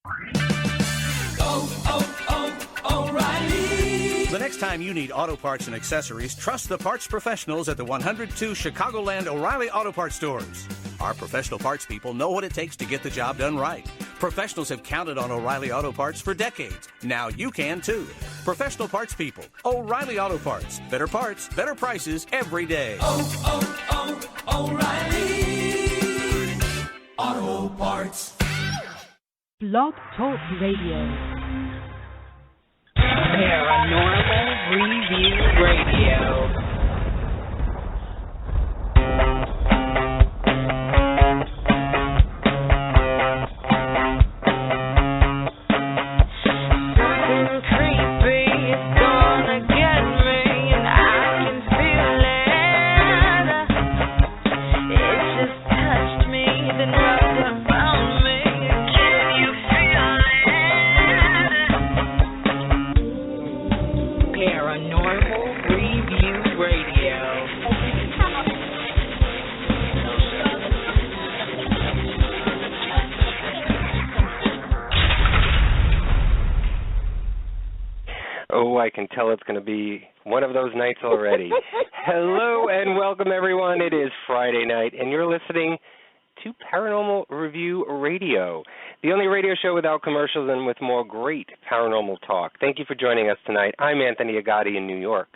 O'Reilly. The next time you need auto parts and accessories, trust the parts professionals at the 102 Chicagoland O'Reilly Auto Parts stores. Our professional parts people know what it takes to get the job done right. Professionals have counted on O'Reilly Auto Parts for decades. Now you can too. Professional parts people. O'Reilly Auto Parts. Better parts, better prices every day. O'Reilly Auto Parts. Blog Talk Radio. Paranormal Review Radio. I can tell it's going to be one of those nights already. Hello and welcome, everyone. It is Friday night, and you're listening to Paranormal Review Radio, the only radio show without commercials and with more great paranormal talk. Thank you for joining us tonight. I'm Anthony Agati in New York.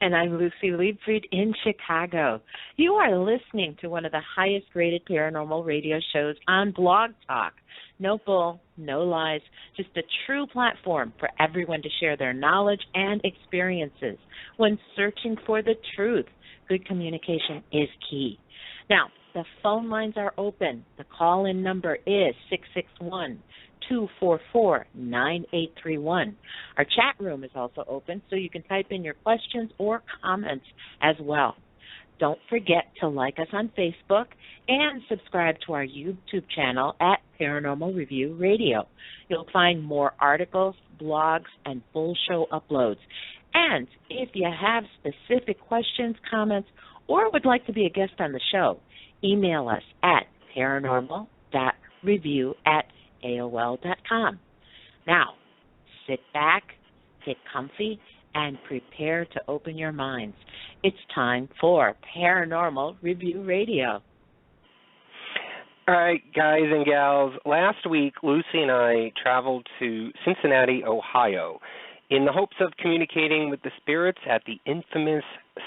And I'm Luci Liebfried in Chicago. You are listening to one of the highest-rated paranormal radio shows on Blog Talk. No bull, no lies, just a true platform for everyone to share their knowledge and experiences. When searching for the truth, good communication is key. Now, the phone lines are open. The call-in number is 661-244-9831. Our chat room is also open, so you can type in your questions or comments as well. Don't forget to like us on Facebook and subscribe to our YouTube channel at Paranormal Review Radio. You'll find more articles, blogs, and full show uploads. And if you have specific questions, comments, or would like to be a guest on the show, email us at paranormal.review@aol.com. Now, sit back, get comfy, and prepare to open your minds. It's time for Paranormal Review Radio. All right, guys and gals, last week Luci and I traveled to Cincinnati, Ohio, in the hopes of communicating with the spirits at the infamous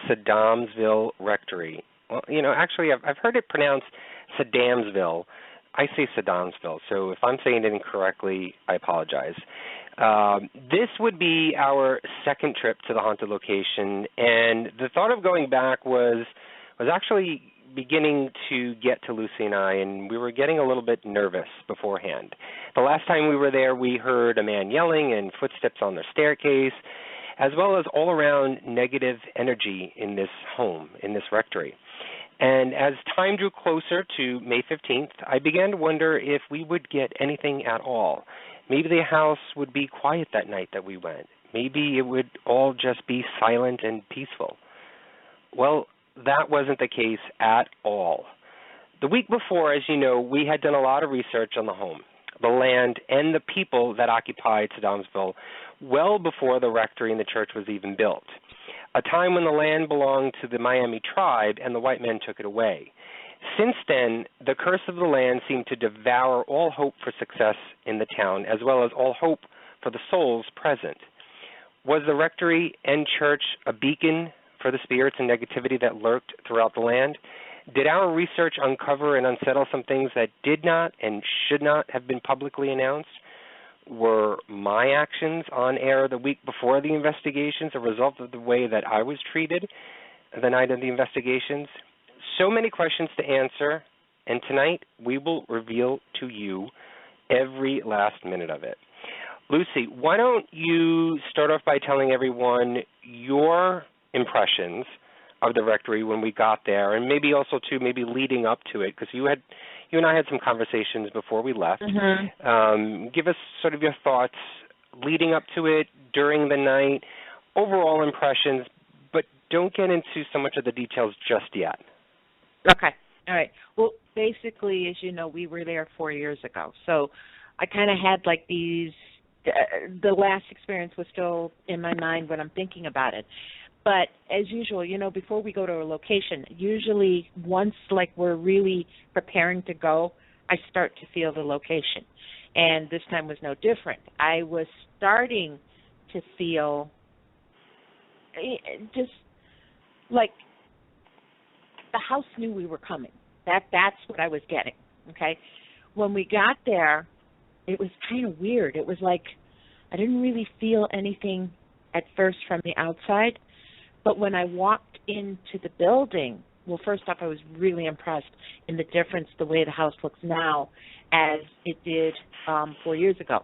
Sedamsville Rectory. Well, actually, I've heard it pronounced Sedamsville. I say Sedamsville, so if I'm saying it incorrectly, I apologize. This would be our second trip to the haunted location, and the thought of going back was actually beginning to get to Luci and I, and we were getting a little bit nervous beforehand. The last time we were there, we heard a man yelling and footsteps on the staircase, as well as all-around negative energy in this home, in this rectory. And as time drew closer to May 15th, I began to wonder if we would get anything at all. Maybe the house would be quiet that night that we went. Maybe it would all just be silent and peaceful. Well, that wasn't the case at all. The week before, as you know, we had done a lot of research on the home, the land, and the people that occupied Sedamsville well before the rectory and the church was even built, a time when the land belonged to the Miami tribe and the white men took it away. Since then, the curse of the land seemed to devour all hope for success in the town, as well as all hope for the souls present. Was the rectory and church a beacon for the spirits and negativity that lurked throughout the land? Did our research uncover and unsettle some things that did not and should not have been publicly announced? Were my actions on air the week before the investigations a result of the way that I was treated the night of the investigations? So many questions to answer, and tonight we will reveal to you every last minute of it. Luci, why don't you start off by telling everyone your impressions of the rectory when we got there, and maybe also too, maybe leading up to it, because you and I had some conversations before we left. Mm-hmm. Give us sort of your thoughts leading up to it, during the night, overall impressions, but don't get into so much of the details just yet. Okay. All right. Well, basically, as you know, we were there 4 years ago. So I kind of had like these, the last experience was still in my mind when I'm thinking about it. But as usual, before we go to a location, usually once like we're really preparing to go, I start to feel the location. And this time was no different. I was starting to feel just like the house knew we were coming. That's what I was getting, okay? When we got there, it was kind of weird. It was like I didn't really feel anything at first from the outside, but when I walked into the building, well, first off, I was really impressed in the difference, the way the house looks now as it did 4 years ago.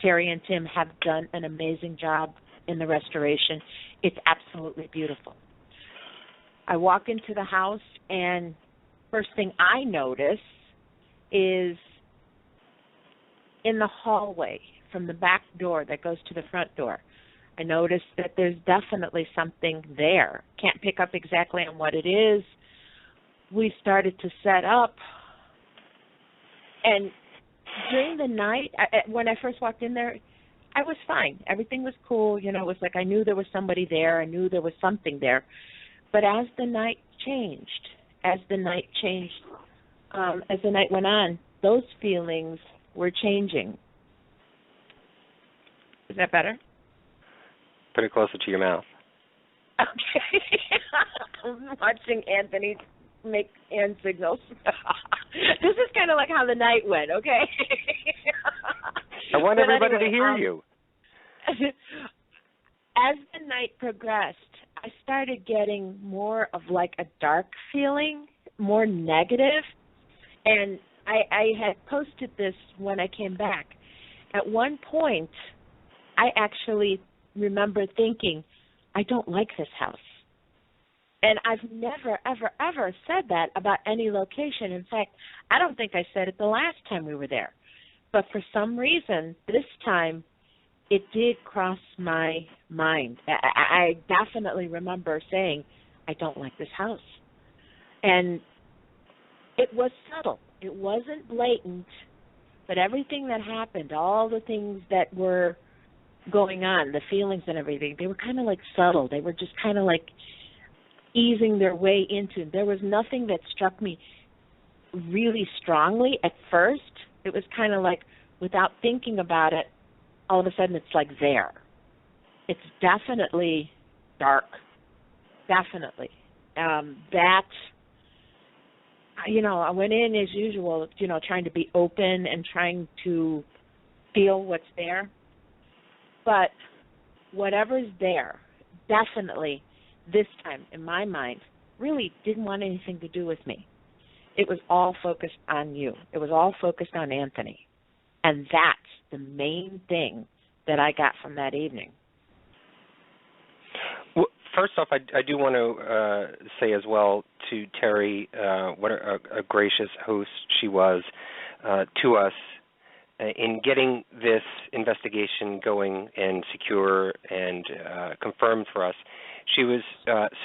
Terry and Tim have done an amazing job in the restoration. It's absolutely beautiful. I walk into the house, and first thing I notice is in the hallway from the back door that goes to the front door, I noticed that there's definitely something there. Can't pick up exactly on what it is. We started to set up, and during the night, when I first walked in there, I was fine. Everything was cool. It was like I knew there was somebody there. I knew there was something there. But as the night went on, those feelings were changing. Is that better? Put it closer to your mouth. Okay. I'm watching Anthony make hand signals. This is kind of like how the night went, okay? I want everybody to hear you. As the night progressed, I started getting more of like a dark feeling, more negative. And I had posted this when I came back. At one point, I actually remember thinking, I don't like this house. And I've never, ever, ever said that about any location. In fact, I don't think I said it the last time we were there. But for some reason, this time, it did cross my mind. I definitely remember saying, I don't like this house. And it was subtle. It wasn't blatant, but everything that happened, all the things that were going on, the feelings and everything, they were kind of like subtle. They were just kind of like easing their way into. There was nothing that struck me really strongly at first. It was kind of like, without thinking about it, all of a sudden it's like there. It's definitely dark. Definitely. I went in as usual, trying to be open and trying to feel what's there. But whatever's there, definitely this time, in my mind, really didn't want anything to do with me. It was all focused on you. It was all focused on Anthony. And that's the main thing that I got from that evening. Well, first off, I do want to say as well to Terry what a gracious host she was to us in getting this investigation going and secure and confirmed for us. She was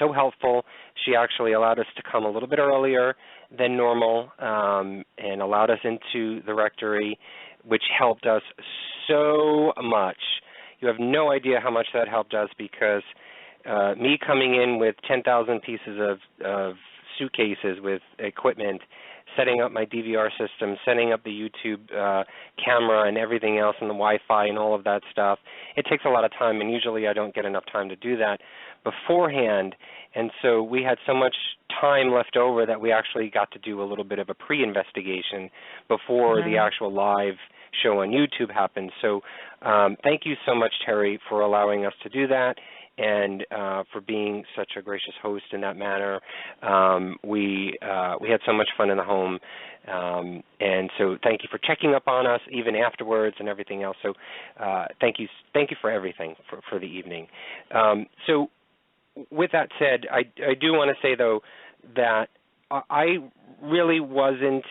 so helpful. She actually allowed us to come a little bit earlier than normal and allowed us into the rectory, which helped us so much. You have no idea how much that helped us, because me coming in with 10,000 pieces of suitcases with equipment, setting up my DVR system, setting up the YouTube camera and everything else, and the Wi-Fi and all of that stuff, it takes a lot of time, and usually I don't get enough time to do that beforehand. And so we had so much time left over that we actually got to do a little bit of a pre-investigation before the actual live show on YouTube happened. So thank you so much, Terry, for allowing us to do that, and for being such a gracious host in that manner. We had so much fun in the home, and so thank you for checking up on us even afterwards and everything else. So thank you for everything for the evening. So with that said, I do want to say, though, that I really wasn't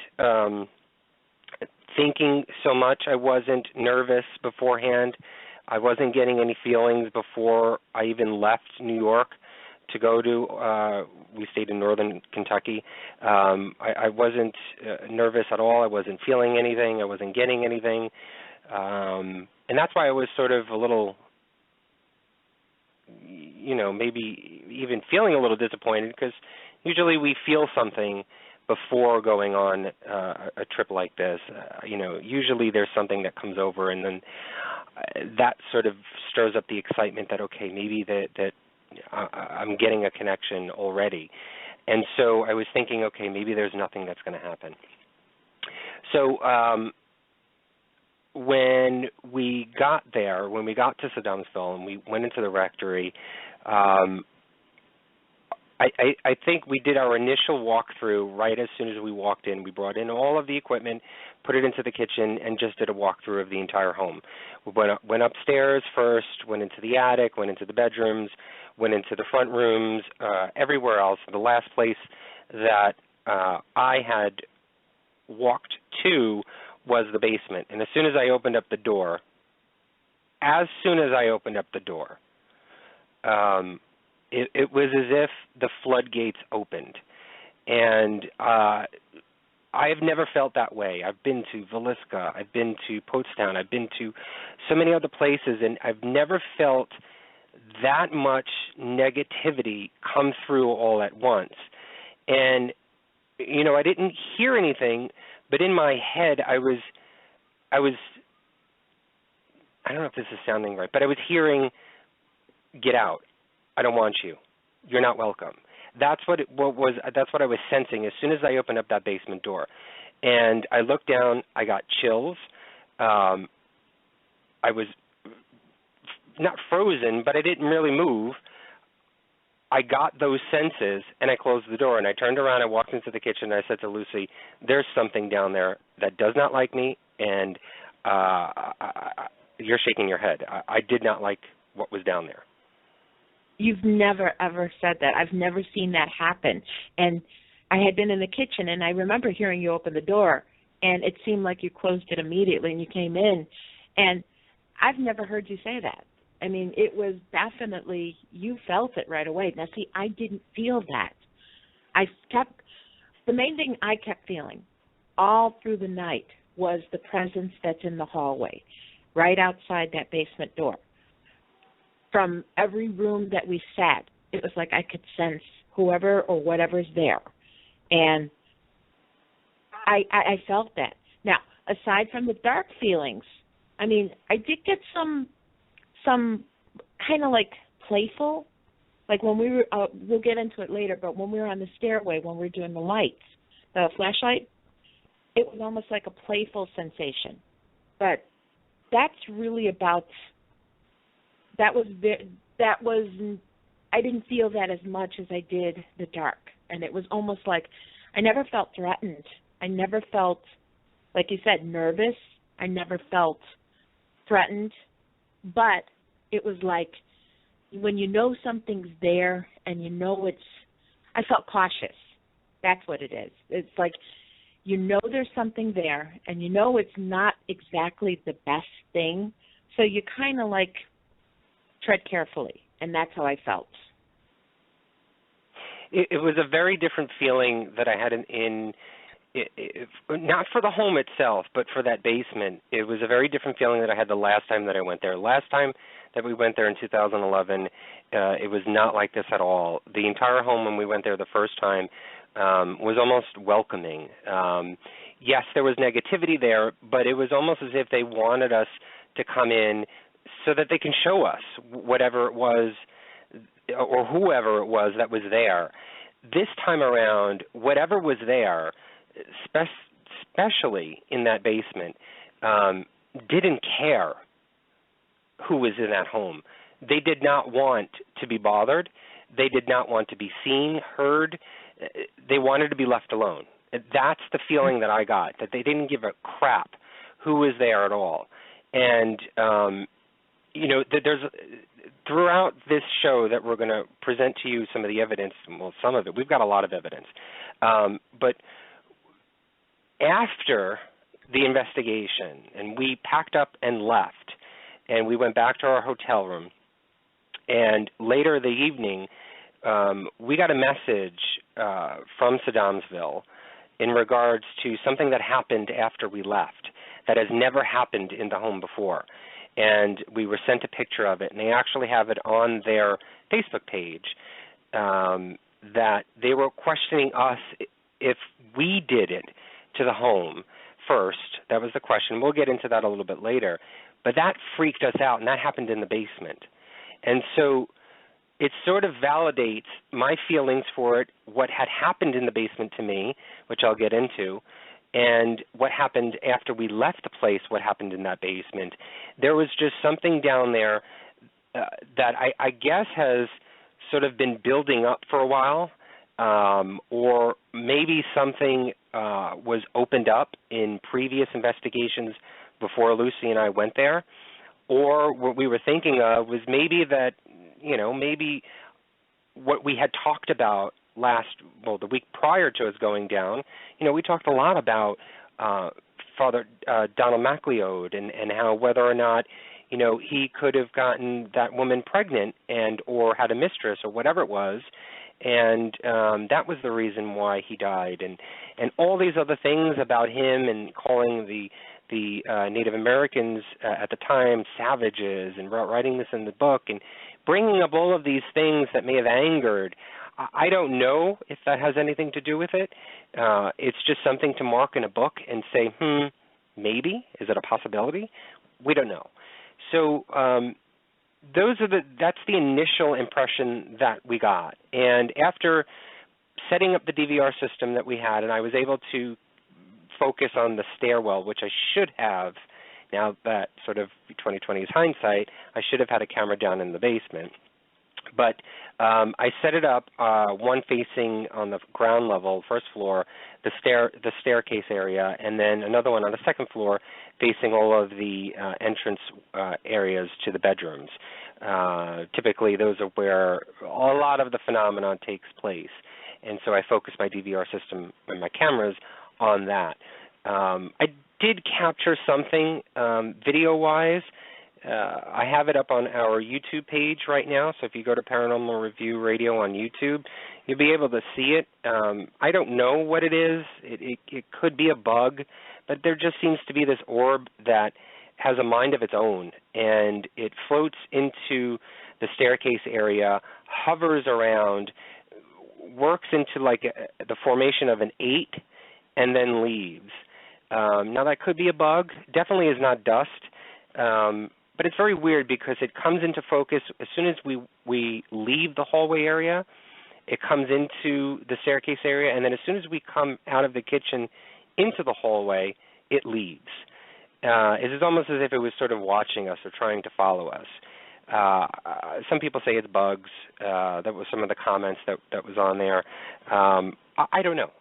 thinking so much. I wasn't nervous beforehand. I wasn't getting any feelings before I even left New York to go to. We stayed in northern Kentucky. I wasn't nervous at all. I wasn't feeling anything. I wasn't getting anything. And that's why I was sort of a little, maybe even feeling a little disappointed, because usually we feel something before going on a trip like this. Usually there's something that comes over, and then that sort of stirs up the excitement that, okay, maybe that I'm getting a connection already. And so I was thinking, okay, maybe there's nothing that's going to happen. So when we got there, when we got to Sedamsville and we went into the rectory, I think we did our initial walkthrough right as soon as we walked in. We brought in all of the equipment, put it into the kitchen, and just did a walkthrough of the entire home. We went upstairs first, went into the attic, went into the bedrooms, went into the front rooms, everywhere else. The last place that I had walked to was the basement. And as soon as I opened up the door, it was as if the floodgates opened. And I've never felt that way. I've been to Villisca, I've been to Pottstown, I've been to so many other places, and I've never felt that much negativity come through all at once. And, I didn't hear anything, but in my head I was, I don't know if this is sounding right, but I was hearing, "Get out. I don't want you. You're not welcome." That's what I was sensing as soon as I opened up that basement door. And I looked down, I got chills. I was not frozen, but I didn't really move. I got those senses, and I closed the door, and I turned around, I walked into the kitchen, and I said to Lucy, "There's something down there that does not like me," and you're shaking your head. I did not like what was down there. You've never, ever said that. I've never seen that happen. And I had been in the kitchen, and I remember hearing you open the door, and it seemed like you closed it immediately, and you came in. And I've never heard you say that. I mean, it was definitely, you felt it right away. Now, see, I didn't feel that. The main thing I kept feeling all through the night was the presence that's in the hallway, right outside that basement door. From every room that we sat, it was like I could sense whoever or whatever's there. And I felt that. Now, aside from the dark feelings, I mean, I did get some kind of like playful, like when we were, we'll get into it later, but when we were on the stairway, when we were doing the lights, the flashlight, it was almost like a playful sensation. But that's really about, I didn't feel that as much as I did the dark. And it was almost like I never felt threatened. I never felt, like you said, nervous. I never felt threatened. But it was like when you know something's there and you know I felt cautious. That's what it is. It's like you know there's something there and you know it's not exactly the best thing. So you kind of like tread carefully, and that's how I felt. It was a very different feeling that I had not for the home itself, but for that basement. It was a very different feeling that I had the last time that I went there. Last time that we went there in 2011, it was not like this at all. The entire home when we went there the first time was almost welcoming. Yes, there was negativity there, but it was almost as if they wanted us to come in so that they can show us whatever it was or whoever it was that was there. This time around, whatever was there, especially in that basement, didn't care who was in that home. They did not want to be bothered. They did not want to be seen, heard. They wanted to be left alone. That's the feeling that I got, that they didn't give a crap who was there at all. And there's throughout this show that we're going to present to you some of the evidence, well, some of it. We've got a lot of evidence. But after the investigation, and we packed up and left, and we went back to our hotel room, and later the evening, we got a message from Sedamsville in regards to something that happened after we left that has never happened in the home before. And we were sent a picture of it, and they actually have it on their Facebook page, that they were questioning us if we did it to the home first. That was the question. We'll get into that a little bit later. But that freaked us out, and that happened in the basement. And so it sort of validates my feelings for it, what had happened in the basement to me, which I'll get into, and what happened after we left the place, what happened in that basement. There was just something down there that I guess has sort of been building up for a while, or maybe something was opened up in previous investigations before Luci and I went there, or what we were thinking of was maybe that, maybe what we had talked about the week prior to us going down, we talked a lot about Father Donald MacLeod and how whether or not, he could have gotten that woman pregnant or had a mistress or whatever it was, and that was the reason why he died, and all these other things about him, and calling the Native Americans at the time savages, and writing this in the book, and bringing up all of these things that may have angered. I don't know if that has anything to do with it. It's just something to mark in a book and say, maybe. Is it a possibility? We don't know. So that's the initial impression that we got. And after setting up the DVR system that we had, and I was able to focus on the stairwell, which I should have, now that sort of 2020 is hindsight, I should have had a camera down in the basement. But I set it up, one facing on the ground level, first floor, the staircase area, and then another one on the second floor facing all of the entrance areas to the bedrooms. Typically, those are where a lot of the phenomenon takes place. And so I focused my DVR system and my cameras on that. I did capture something video-wise. I have it up on our YouTube page right now, so if you go to Paranormal Review Radio on YouTube, you'll be able to see it. I don't know what it is. It could be a bug, but there just seems to be this orb that has a mind of its own, and it floats into the staircase area, hovers around, works into like the formation of an 8, and then leaves. Now that could be a bug. Definitely is not dust. But it's very weird because it comes into focus as soon as we leave the hallway area. It comes into the staircase area, and then as soon as we come out of the kitchen into the hallway, it leaves. It is almost as if it was sort of watching us or trying to follow us. Some people say it's bugs. That was some of the comments that was on there. I don't know.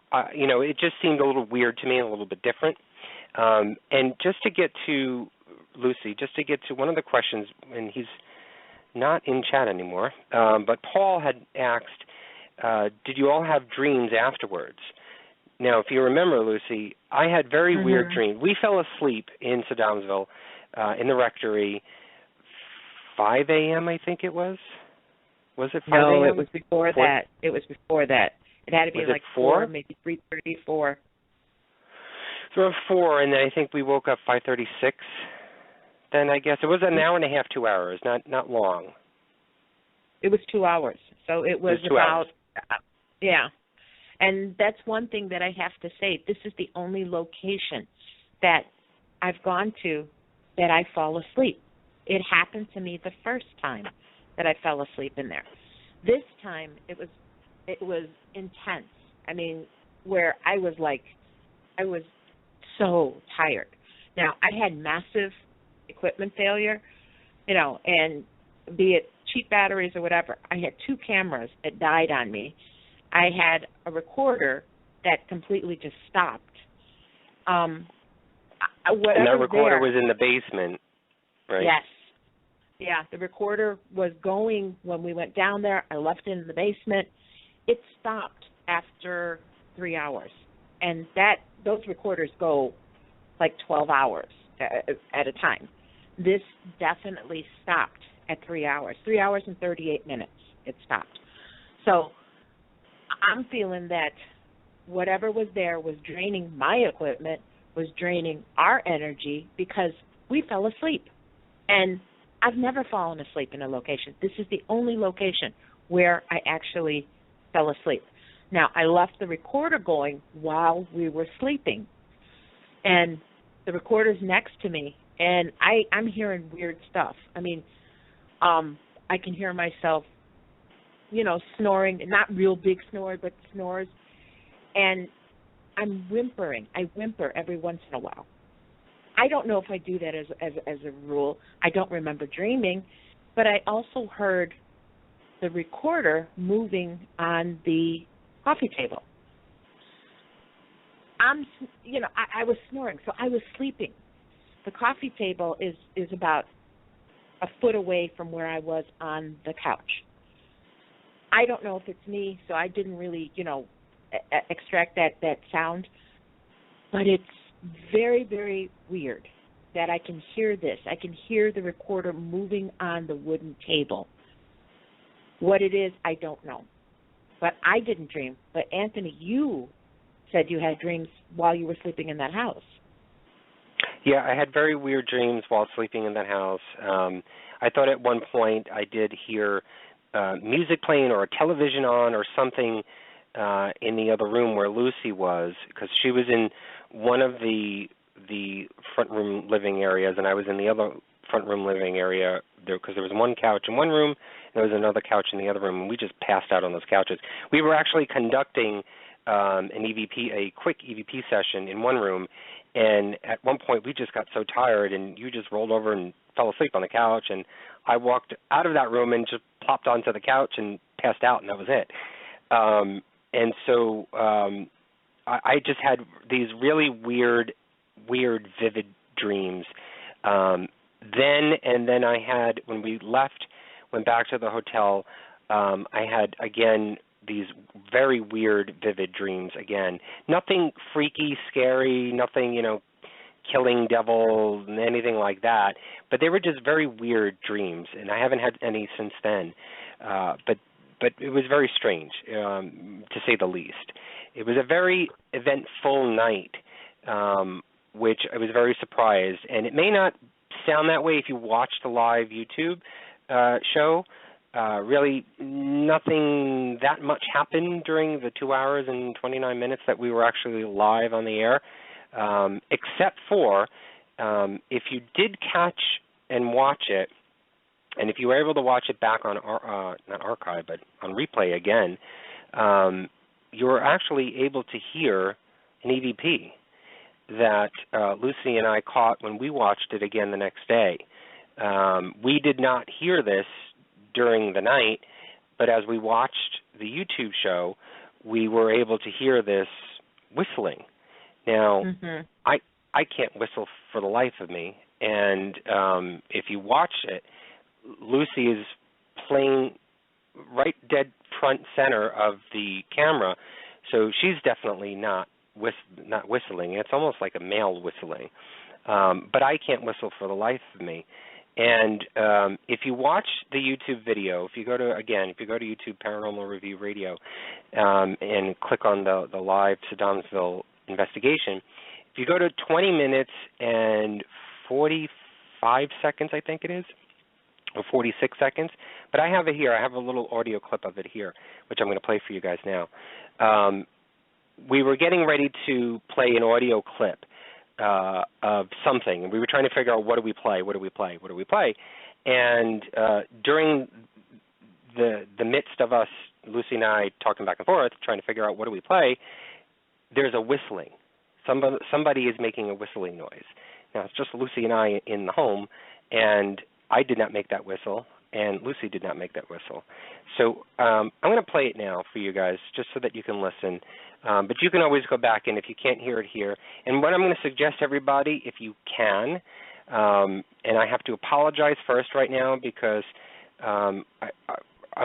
It just seemed a little weird to me, a little bit different. And just to get to Luci, just to get to one of the questions, and he's not in chat anymore, but Paul had asked, did you all have dreams afterwards? Now, if you remember, Luci, I had very weird dreams. We fell asleep in Sedamsville, in the rectory, 5 a.m., I think it was. Was it 5 a.m.? No, it was before that. It was before that. It had to be like 4, maybe 3:30, 4. So 4, and then I think we woke up 5:36. Then I guess it was an hour and a half, 2 hours, not long. It was 2 hours. So it was about, yeah. And that's one thing that I have to say. This is the only location that I've gone to that I fall asleep. It happened to me the first time that I fell asleep in there. This time it was intense. I mean, where I was so tired. Now, I had massive equipment failure, and be it cheap batteries or whatever. I had 2 cameras that died on me. I had a recorder that completely just stopped. And that recorder was in the basement, right? Yes. Yeah, the recorder was going when we went down there. I left it in the basement. It stopped after 3 hours. And those recorders go like 12 hours at a time. This definitely stopped at 3 hours. 3 hours and 38 minutes it stopped. So I'm feeling that whatever was there was draining my equipment, was draining our energy because we fell asleep. And I've never fallen asleep in a location. This is the only location where I actually fell asleep. Now, I left the recorder going while we were sleeping, and the recorder's next to me, and I'm hearing weird stuff. I mean, I can hear myself, snoring, not real big snore, but snores, and I'm whimpering. I whimper every once in a while. I don't know if I do that as a rule. I don't remember dreaming, but I also heard the recorder moving on the coffee table. I was snoring, so I was sleeping. The coffee table is about a foot away from where I was on the couch. I don't know if it's me, so I didn't really, extract that sound, but it's very, very weird that I can hear this. I can hear the recorder moving on the wooden table. What it is, I don't know. But I didn't dream. But Anthony, you said you had dreams while you were sleeping in that house. Yeah, I had very weird dreams while sleeping in that house. I thought at one point I did hear music playing or a television on or something in the other room where Luci was, because she was in one of the front room living areas, and I was in the other front room living area there, because there was one couch in one room and there was another couch in the other room, and we just passed out on those couches. We were actually conducting a quick EVP session in one room, and at one point we just got so tired, and you just rolled over and fell asleep on the couch, and I walked out of that room and just plopped onto the couch and passed out, and that was it. And so I just had these really weird, vivid dreams. Then I had, when we went back to the hotel, I had, again, these very weird, vivid dreams again. Nothing freaky, scary, nothing, killing devil, anything like that. But they were just very weird dreams, and I haven't had any since then. But it was very strange, to say the least. It was a very eventful night, which I was very surprised. And it may not sound that way if you watch the live YouTube show. Really, nothing that much happened during the 2 hours and 29 minutes that we were actually live on the air, except for if you did catch and watch it, and if you were able to watch it back on, not archive, but on replay again, you were actually able to hear an EVP that Luci and I caught when we watched it again the next day. We did not hear this during the night, but as we watched the YouTube show, we were able to hear this whistling. Now, I can't whistle for the life of me, and if you watch it, Luci is playing right dead front center of the camera, so she's definitely not whistling. It's almost like a male whistling, but I can't whistle for the life of me. And if you watch the YouTube video, if you go to YouTube Paranormal Review Radio and click on the live Sedamsville investigation, if you go to 20 minutes and 45 seconds, I think it is, or 46 seconds, but I have it here. I have a little audio clip of it here, which I'm going to play for you guys now. We were getting ready to play an audio clip of something, and we were trying to figure out what do we play, and during the midst of us, Luci and I talking back and forth, trying to figure out what do we play, there's a whistling. Somebody is making a whistling noise. Now, it's just Luci and I in the home, and I did not make that whistle, and Luci did not make that whistle. So I'm going to play it now for you guys, just so that you can listen. But you can always go back in if you can't hear it here. And what I'm going to suggest, everybody, if you can, and I have to apologize first right now because I'm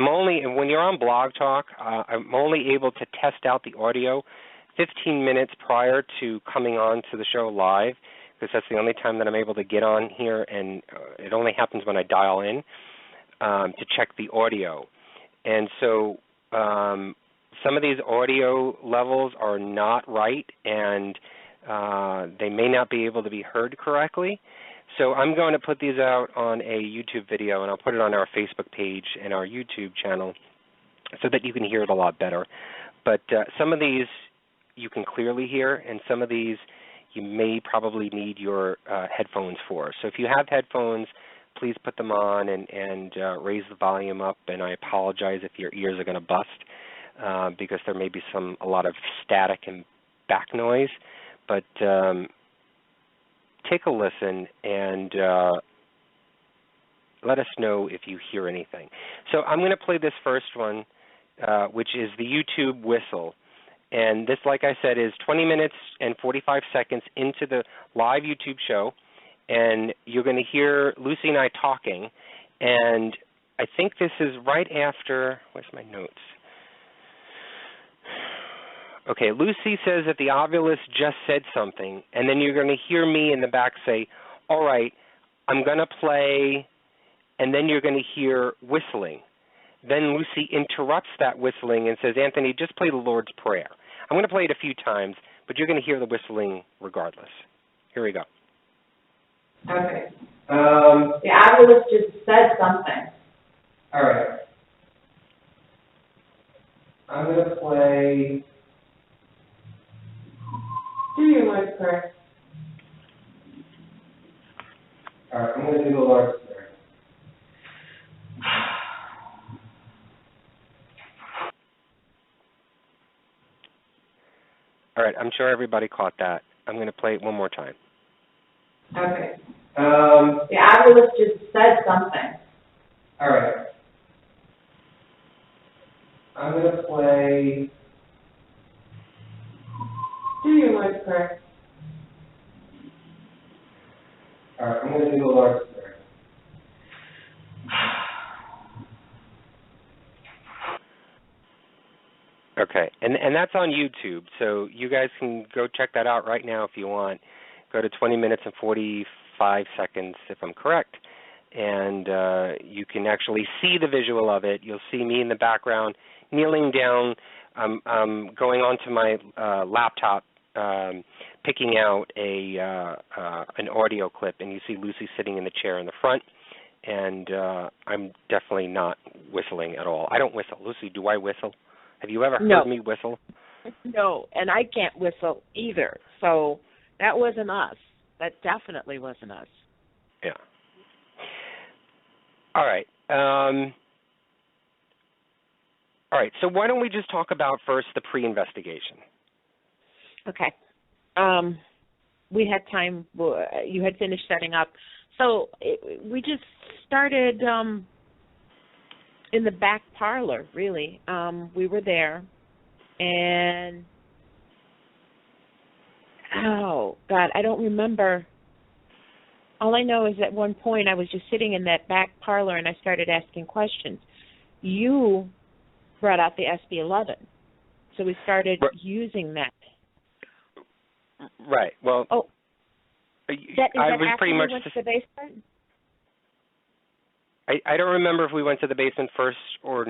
only, when you're on Blog Talk, I'm only able to test out the audio 15 minutes prior to coming on to the show live, because that's the only time that I'm able to get on here, and it only happens when I dial in to check the audio. And so some of these audio levels are not right, and they may not be able to be heard correctly. So I'm going to put these out on a YouTube video, and I'll put it on our Facebook page and our YouTube channel so that you can hear it a lot better. But some of these you can clearly hear, and some of these you may probably need your headphones for. So if you have headphones, please put them on and raise the volume up, and I apologize if your ears are going to bust because there may be a lot of static and back noise. But take a listen and let us know if you hear anything. So I'm going to play this first one, which is the YouTube whistle. And this, like I said, is 20 minutes and 45 seconds into the live YouTube show. And you're going to hear Luci and I talking. And I think this is right after, where's my notes? Okay, Luci says that the ovulus just said something, and then you're going to hear me in the back say, all right, I'm going to play, and then you're going to hear whistling. Then Luci interrupts that whistling and says, Anthony, just play the Lord's Prayer. I'm going to play it a few times, but you're going to hear the whistling regardless. Here we go. Okay. The ovulus just said something. All right. I'm going to play... Do your Lord's Prayer. All right, I'm going to do the Lord's Prayer. All right, I'm sure everybody caught that. I'm going to play it one more time. Okay. The ovulus just said something. All right. I'm going to play... Do your Lord's Prayer. All right, I'm going to do the Lord's Prayer. Okay, and that's on YouTube, so you guys can go check that out right now if you want. Go to 20 minutes and 45 seconds, if I'm correct, and you can actually see the visual of it. You'll see me in the background, kneeling down. I'm going onto my laptop, picking out an audio clip, and you see Luci sitting in the chair in the front, and I'm definitely not whistling at all. I don't whistle. Luci, do I whistle? Have you ever heard me whistle? No, and I can't whistle either. So that wasn't us. That definitely wasn't us. Yeah. All right. All right, so why don't we just talk about first the pre-investigation? Okay. We had time. You had finished setting up. So we just started in the back parlor, really. We were there, and, oh, God, I don't remember. All I know is at one point I was just sitting in that back parlor, and I started asking questions. You brought out the SB11, so we started using that. Right. Well, I was pretty much. We went to the basement? I don't remember if we went to the basement first or.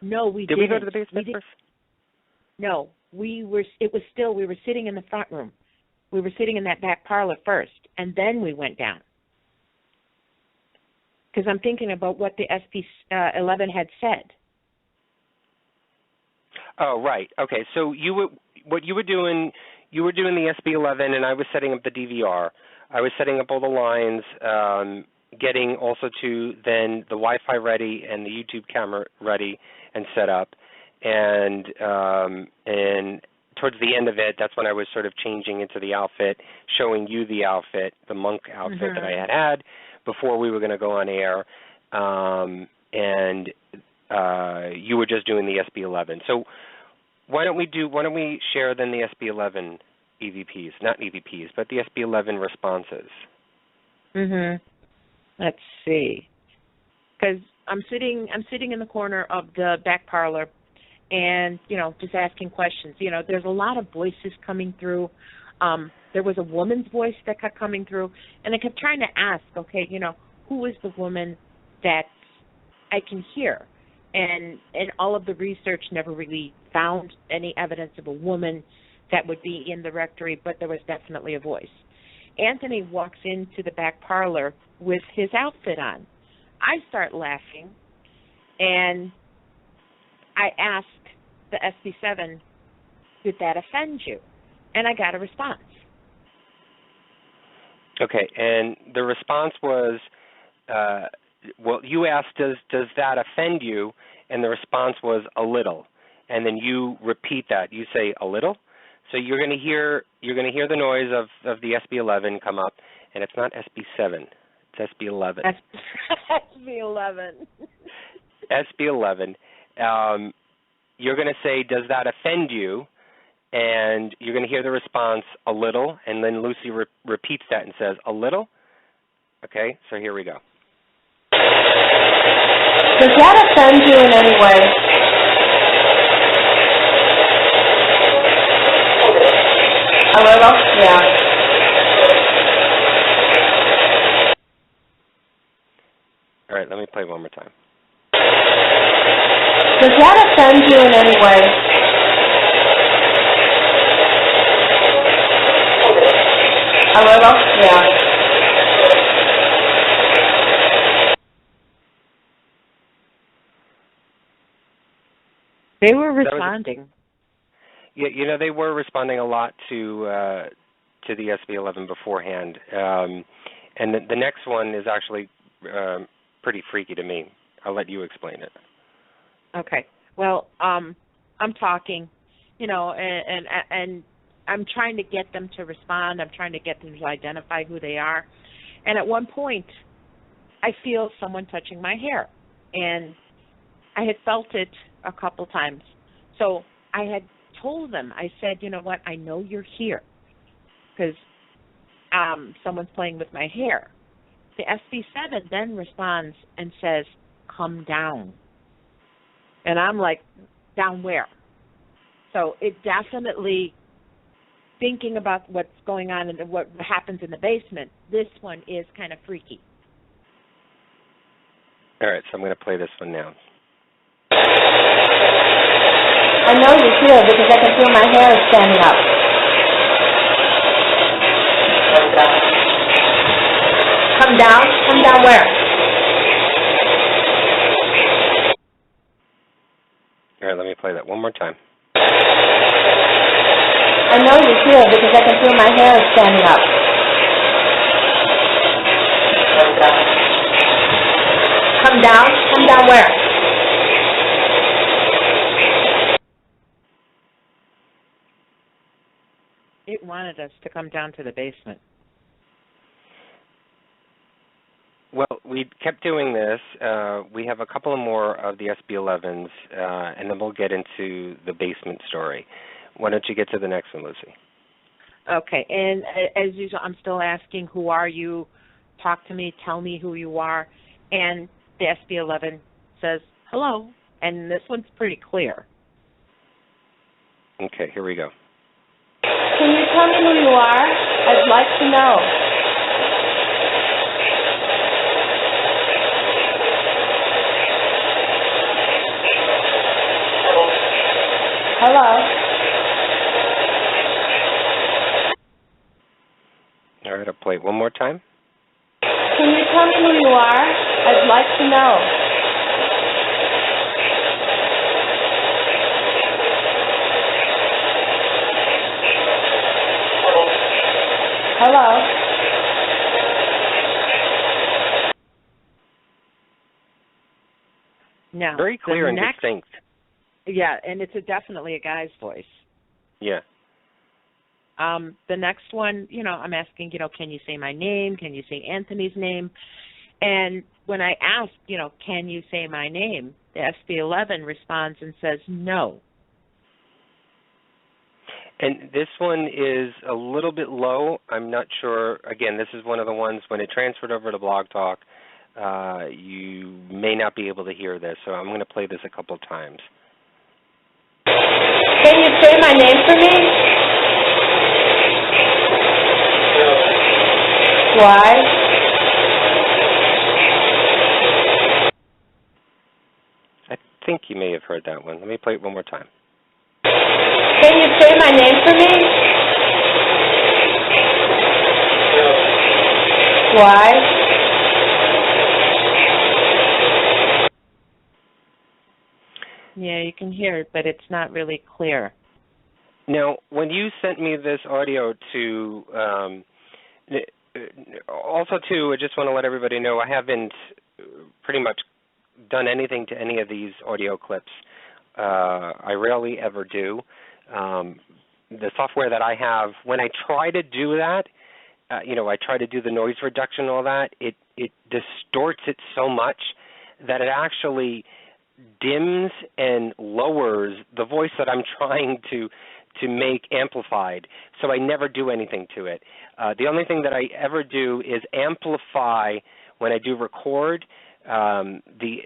No, we didn't. Did we go to the basement first? No, we were. It was still. We were sitting in the front room. We were sitting in that back parlor first, and then we went down. Because I'm thinking about what the SP11 had said. Oh, right. Okay. So what you were doing the SB11, and I was setting up the DVR. I was setting up all the lines, getting also to then the Wi-Fi ready and the YouTube camera ready and set up. And towards the end of it, that's when I was sort of changing into the outfit, showing you the outfit, the monk outfit that I had before we were going to go on air. And you were just doing the SB11. So why don't we share then the SB11 EVPs, not EVPs, but the SB11 responses? Let's see. Because I'm sitting in the corner of the back parlor, and just asking questions. There's a lot of voices coming through. There was a woman's voice that kept coming through, and I kept trying to ask, okay, who is the woman that's I can hear. And all of the research never really found any evidence of a woman that would be in the rectory, but there was definitely a voice. Anthony walks into the back parlor with his outfit on. I start laughing, and I asked the SB7, did that offend you? And I got a response. Okay, and the response was, well, you asked, does that offend you? And the response was a little. And then you repeat that. You say a little. So you're going to hear the noise of the SB11 come up, and it's not SB7. It's SB11. SB11. SB11. You're going to say, does that offend you? And you're going to hear the response, a little, and then Luci repeats that and says, a little? Okay, so here we go. Does that offend you in any way? A little? Yeah. All right, let me play one more time. Does that offend you in any way? A little? Yeah. They were responding. Yeah, they were responding a lot to the SB11 beforehand. And the next one is actually pretty freaky to me. I'll let you explain it. Okay. Well, I'm talking, and I'm trying to get them to respond. I'm trying to get them to identify who they are. And at one point, I feel someone touching my hair. And I had felt it a couple times. So I had told them, I said, you know what, I know you're here because someone's playing with my hair. The SB7 then responds and says, come down. And I'm like, down where? So it definitely, thinking about what's going on and what happens in the basement, this one is kind of freaky. All right, so I'm going to play this one now. I know you're here because I can feel my hair is standing up. Come down? Come down where? All right, let me play that one more time. I know you're here because I can feel my hair is standing up. Come down? Come down where? It wanted us to come down to the basement. Well, we kept doing this. We have a couple more of the SB11s, and then we'll get into the basement story. Why don't you get to the next one, Luci? Okay, and as usual, I'm still asking, who are you? Talk to me, tell me who you are. And the SB11 says, hello. And this one's pretty clear. Okay, here we go. Can you tell me who you are? I'd like to know. Hello? All right, I'll play it one more time. Can you tell me who you are? I'd like to know. Hello? Now, very clear and distinct. Yeah, and it's definitely a guy's voice. Yeah. The next one, I'm asking, can you say my name? Can you say Anthony's name? And when I ask, can you say my name, the SB11 responds and says no. And this one is a little bit low. I'm not sure. Again, this is one of the ones when it transferred over to Blog Talk, you may not be able to hear this, so I'm going to play this a couple times. Can you say my name for me? Why? think you may have heard that one. Let me play it one more time. Can you say my name for me? Why? Yeah, you can hear it, but it's not really clear. Now, when you sent me this audio to, also too, I just want to let everybody know I haven't pretty much done anything to any of these audio clips. I rarely ever do. The software that I have, when I try to do that, I try to do the noise reduction and all that, it distorts it so much that it actually dims and lowers the voice that I'm trying to make amplified. So I never do anything to it. The only thing that I ever do is amplify when I do record the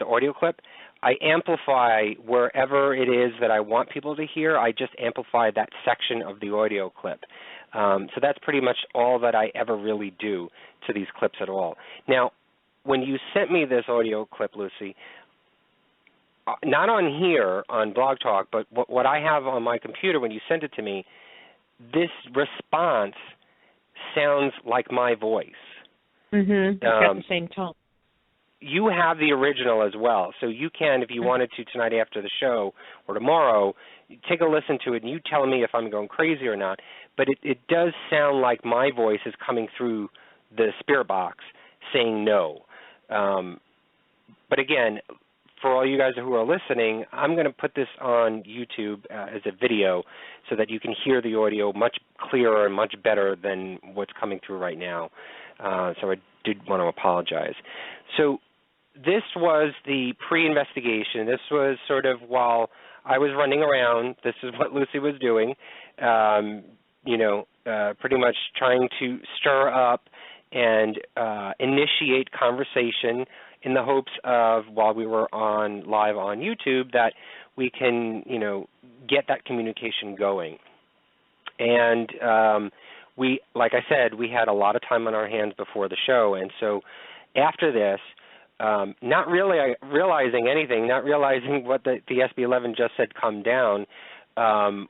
audio clip. I amplify wherever it is that I want people to hear. I just amplify that section of the audio clip. So that's pretty much all that I ever really do to these clips at all. Now, when you sent me this audio clip, Luci, not on here on Blog Talk, but what I have on my computer when you sent it to me, this response sounds like my voice. It's got the same tone. You have the original as well, so you can, if you wanted to tonight after the show or tomorrow, take a listen to it and you tell me if I'm going crazy or not. But it does sound like my voice is coming through the spirit box saying no. But again, for all you guys who are listening, I'm going to put this on YouTube as a video so that you can hear the audio much clearer and much better than what's coming through right now. So I did want to apologize. So this was the pre-investigation. This was sort of while I was running around. This is what Luci was doing, pretty much trying to stir up and initiate conversation in the hopes of, while we were live on YouTube, that we can, get that communication going. And we, like I said, we had a lot of time on our hands before the show, and so after this, not really realizing anything, not realizing what the SB11 just said, come down,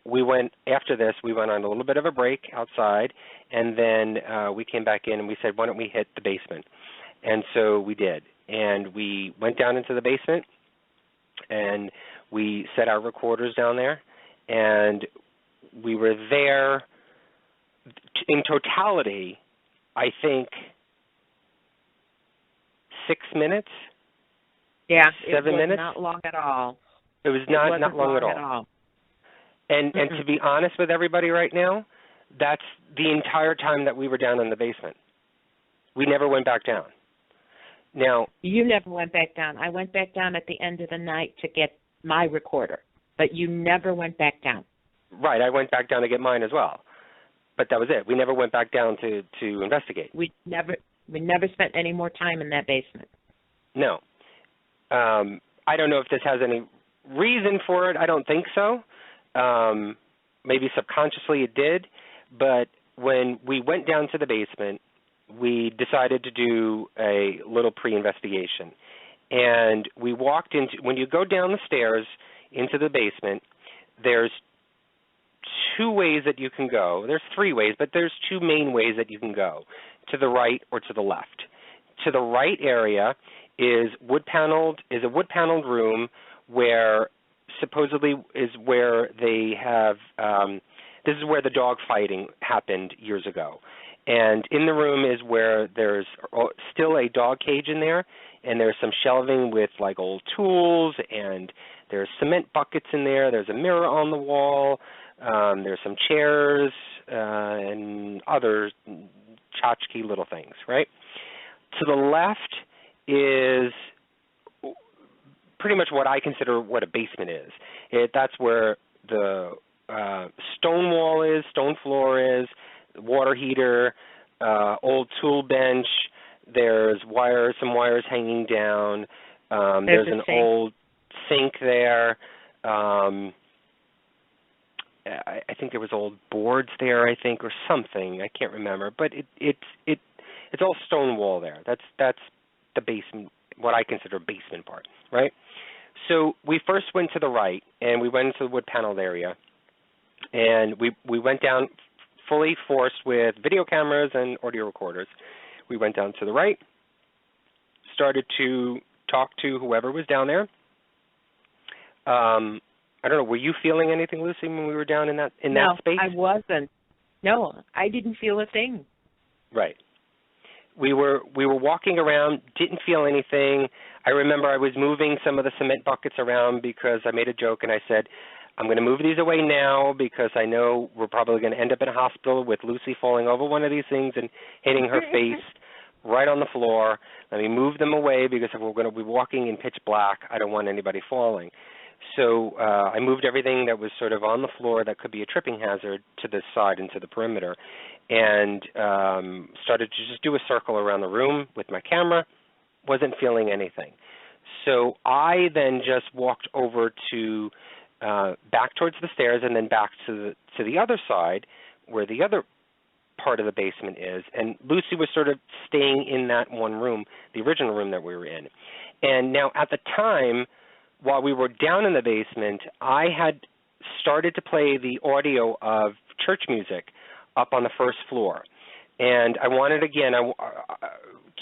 we went on a little bit of a break outside, and then we came back in and we said, why don't we hit the basement? And so we did. And we went down into the basement, and we set our recorders down there, and we were there in totality, I think, 6 minutes? Yeah, 7 minutes? Not long at all. It was not long at all. And to be honest with everybody right now, that's the entire time that we were down in the basement. We never went back down. Now, you never went back down. I went back down at the end of the night to get my recorder, but you never went back down. Right, I went back down to get mine as well, but that was it. We never went back down to investigate. We never spent any more time in that basement. No. I don't know if this has any reason for it. I don't think so. Maybe subconsciously it did, but when we went down to the basement, we decided to do a little pre-investigation. And we walked into, when you go down the stairs into the basement, there's two ways that you can go. There's three ways, but there's two main ways that you can go, to the right or to the left. To the right area is a wood-paneled room where supposedly is where they have, this is where the dog fighting happened years ago. And in the room is where there's still a dog cage in there, and there's some shelving with like old tools, and there's cement buckets in there. There's a mirror on the wall. There's some chairs and other tchotchke little things, right? To the left is pretty much what I consider what a basement is. That's where the stone wall is, stone floor is, water heater, old tool bench. There's some wires hanging down. There's an old sink there. I think there was old boards there, or something. I can't remember, but it's all stone wall there. That's the basement, what I consider basement part, right? So we first went to the right, and we went into the wood-paneled area, and we went down fully forced with video cameras and audio recorders. We went down to the right, started to talk to whoever was down there. I don't know, were you feeling anything, Lucy, when we were down in that space? No, I wasn't. No, I didn't feel a thing. Right. We were walking around, didn't feel anything. I remember I was moving some of the cement buckets around because I made a joke and I said, I'm going to move these away now because I know we're probably going to end up in a hospital with Lucy falling over one of these things and hitting her face right on the floor. Let me move them away because if we're going to be walking in pitch black, I don't want anybody falling. So I moved everything that was sort of on the floor that could be a tripping hazard to the side and to the perimeter, and started to just do a circle around the room with my camera. Wasn't feeling anything. So I then just walked over to back towards the stairs and then back to the other side where the other part of the basement is. And Lucy was sort of staying in that one room, the original room that we were in. And now at the time, while we were down in the basement, I had started to play the audio of church music up on the first floor. And I wanted, again,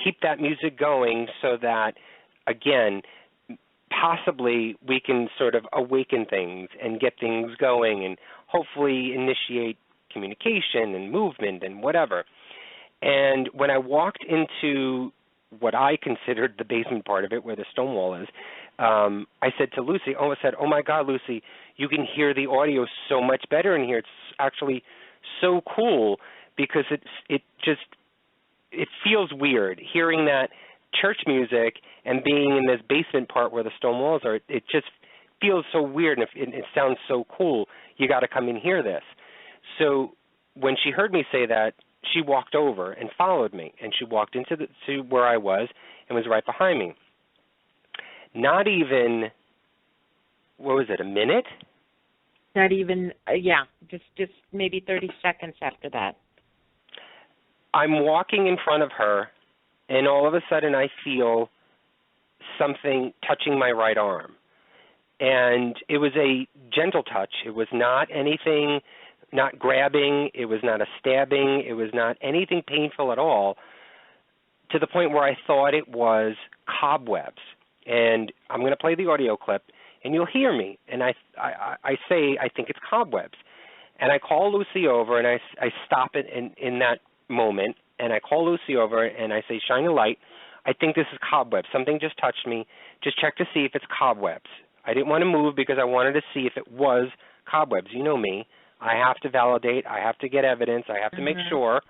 keep that music going so that, again, possibly we can sort of awaken things and get things going and hopefully initiate communication and movement and whatever. And when I walked into what I considered the basement part of it, where the stone wall is, I said to Lucy, oh my God, Lucy, you can hear the audio so much better in here. It's actually so cool because it feels weird hearing that church music and being in this basement part where the stone walls are. It just feels so weird, and it sounds so cool. You got to come and hear this. So when she heard me say that, she walked over and followed me, and she walked to where I was and was right behind me. Not even, what was it, a minute? Not even, just maybe 30 seconds after that. I'm walking in front of her, and all of a sudden I feel something touching my right arm. And it was a gentle touch. It was not anything, not grabbing. It was not a stabbing. It was not anything painful at all, to the point where I thought it was cobwebs. And I'm going to play the audio clip, and you'll hear me. And I say, I think it's cobwebs. And I call Lucy over, and I stop it in that moment, and I call Lucy over, and I say, shine a light. I think this is cobwebs. Something just touched me. Just check to see if it's cobwebs. I didn't want to move because I wanted to see if it was cobwebs. You know me. I have to validate. I have to get evidence. I have to make sure.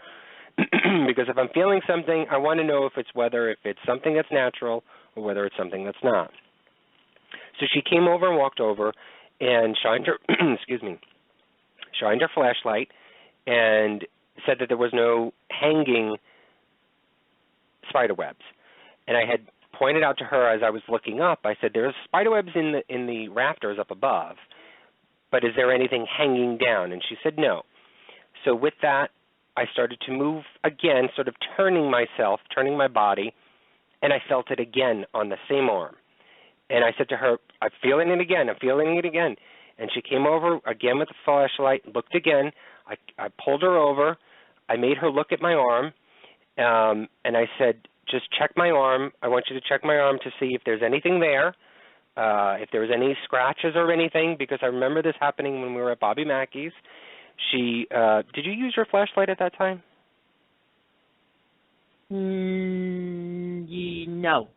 Because if I'm feeling something, I want to know if it's something that's natural or whether it's something that's not. So she came over and walked over and shined her shined her flashlight and said that there was no hanging spider webs. And I had pointed out to her as I was looking up, I said, there's spider webs in the rafters up above, but is there anything hanging down? And she said no. So with that, I started to move again, sort of turning my body, and I felt it again on the same arm. And I said to her, I'm feeling it again. And she came over again with the flashlight, looked again. I pulled her over. I made her look at my arm, and I said, just check my arm. I want you to check my arm to see if there's anything there, if there's any scratches or anything, because I remember this happening when we were at Bobby Mackey's. Did you use your flashlight at that time? No.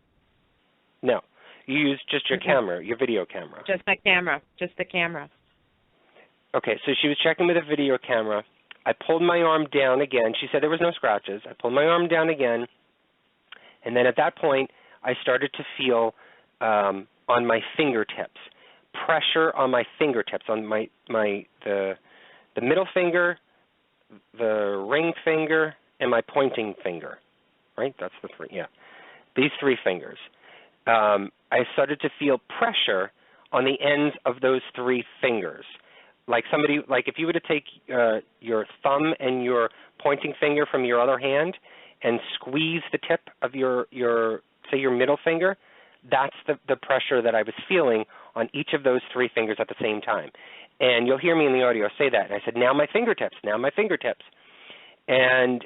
No. You used just your camera, your video camera. Just the camera. Okay, so she was checking with a video camera. I pulled my arm down again. She said there was no scratches. I pulled my arm down again, and then at that point, I started to feel on my fingertips, pressure on my fingertips, on the middle finger, the ring finger, and my pointing finger. Right? That's the three. Yeah, these three fingers. I started to feel pressure on the ends of those three fingers. Like if you were to take your thumb and your pointing finger from your other hand and squeeze the tip of your middle finger, that's the pressure that I was feeling on each of those 3 fingers at the same time. And you'll hear me in the audio say that. And I said, now my fingertips, now my fingertips. And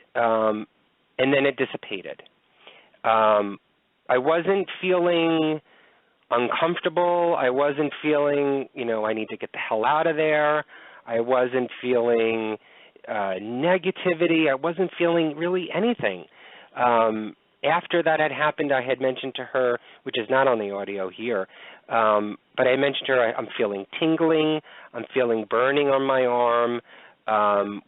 then it dissipated. I wasn't feeling uncomfortable. I wasn't feeling, I need to get the hell out of there. I wasn't feeling negativity. I wasn't feeling really anything. After that had happened, I had mentioned to her, which is not on the audio here, but I mentioned to her I'm feeling tingling, I'm feeling burning on my arm.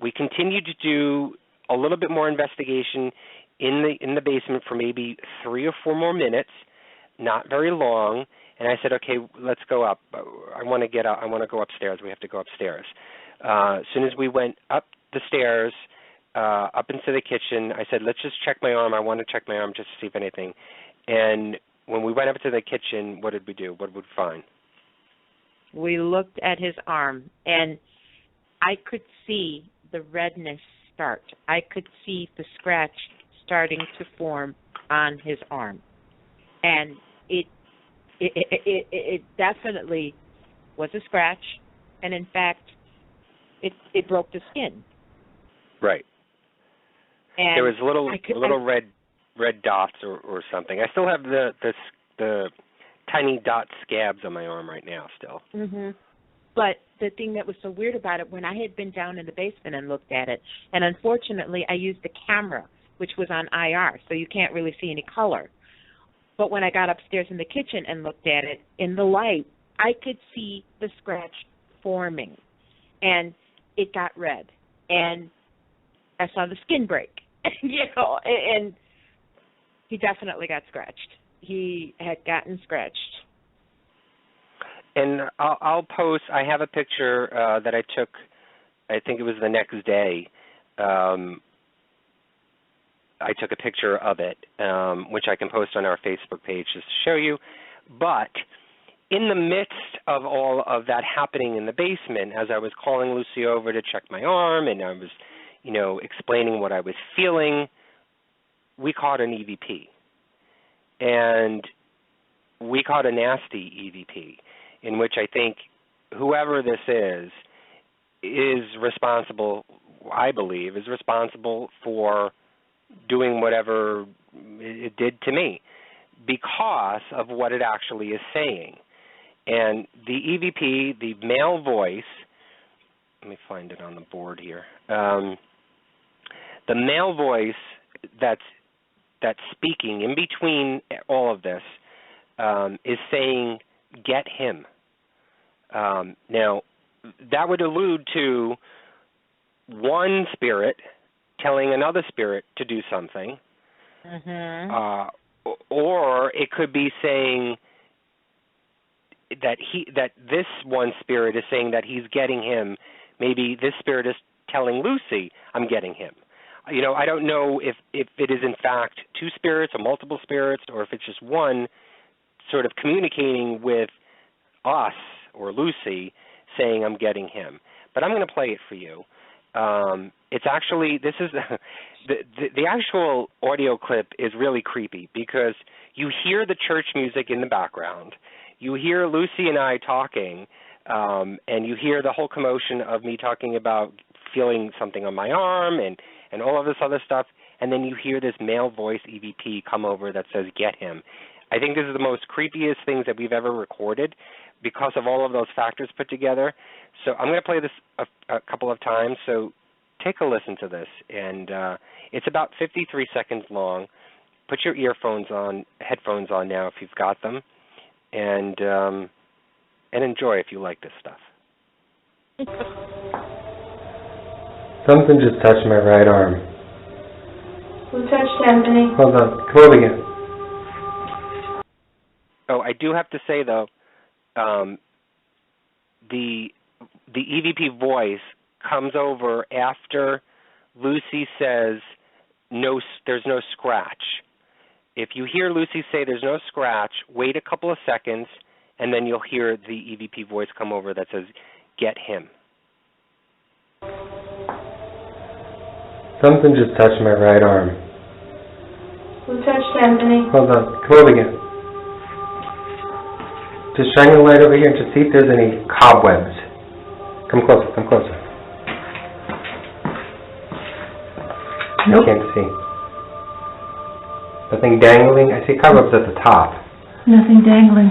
We continued to do a little bit more investigation in the basement for maybe 3 or 4 more minutes, not very long. And I said, okay, let's go up. I want to get up. I want to go upstairs. We have to go upstairs. As soon as we went up the stairs, up into the kitchen, I said, let's just check my arm. I want to check my arm just to see if anything. And when we went up to the kitchen, what did we do? What did we find? We looked at his arm, and I could see the redness start. I could see the scratch starting to form on his arm. And it definitely was a scratch, and in fact, it broke the skin. Right. And there was little red dots or something. I still have the tiny dot scabs on my arm right now still. Mhm. But the thing that was so weird about it, when I had been down in the basement and looked at it, and unfortunately I used the camera, which was on IR, so you can't really see any color. But when I got upstairs in the kitchen and looked at it, in the light, I could see the scratch forming. And it got red. And I saw the skin break, and he definitely got scratched. He had gotten scratched. And I'll post, I have a picture that I took, I think it was the next day. I took a picture of it, which I can post on our Facebook page just to show you. But in the midst of all of that happening in the basement, as I was calling Luci over to check my arm and I was, explaining what I was feeling, we caught an EVP. And we caught a nasty EVP in which I think whoever this is responsible, I believe, is responsible for doing whatever it did to me because of what it actually is saying. And the EVP, the male voice, let me find it on the board here. The male voice that's speaking in between all of this is saying, "Get him." Now, that would allude to one spirit telling another spirit to do something, or it could be saying that this one spirit is saying that he's getting him. Maybe this spirit is telling Luci, "I'm getting him." I don't know if it is in fact 2 spirits or multiple spirits, or if it's just one sort of communicating with us or Luci saying, "I'm getting him." But I'm going to play it for you. It's actually, this is the actual audio clip is really creepy because you hear the church music in the background. You hear Luci and I talking, and you hear the whole commotion of me talking about feeling something on my arm and all of this other stuff, and then you hear this male voice EVP come over that says, "Get him." I think this is the most creepiest things that we've ever recorded because of all of those factors put together. So I'm going to play this a couple of times, so take a listen to this. And it's about 53 seconds long. Put your headphones on now if you've got them, and enjoy if you like this stuff. Something just touched my right arm. Who touched Anthony? Hold on. Come over again. Oh, I do have to say, though, the EVP voice comes over after Luci says, there's no scratch. If you hear Luci say there's no scratch, wait a couple of seconds, and then you'll hear the EVP voice come over that says, "Get him." Something just touched my right arm. Who touched Anthony? Hold on. Come over again. Just shine your light over here and just see if there's any cobwebs. Come closer, come closer. Nope. I can't see. Nothing dangling? I see cobwebs at the top. Nothing dangling.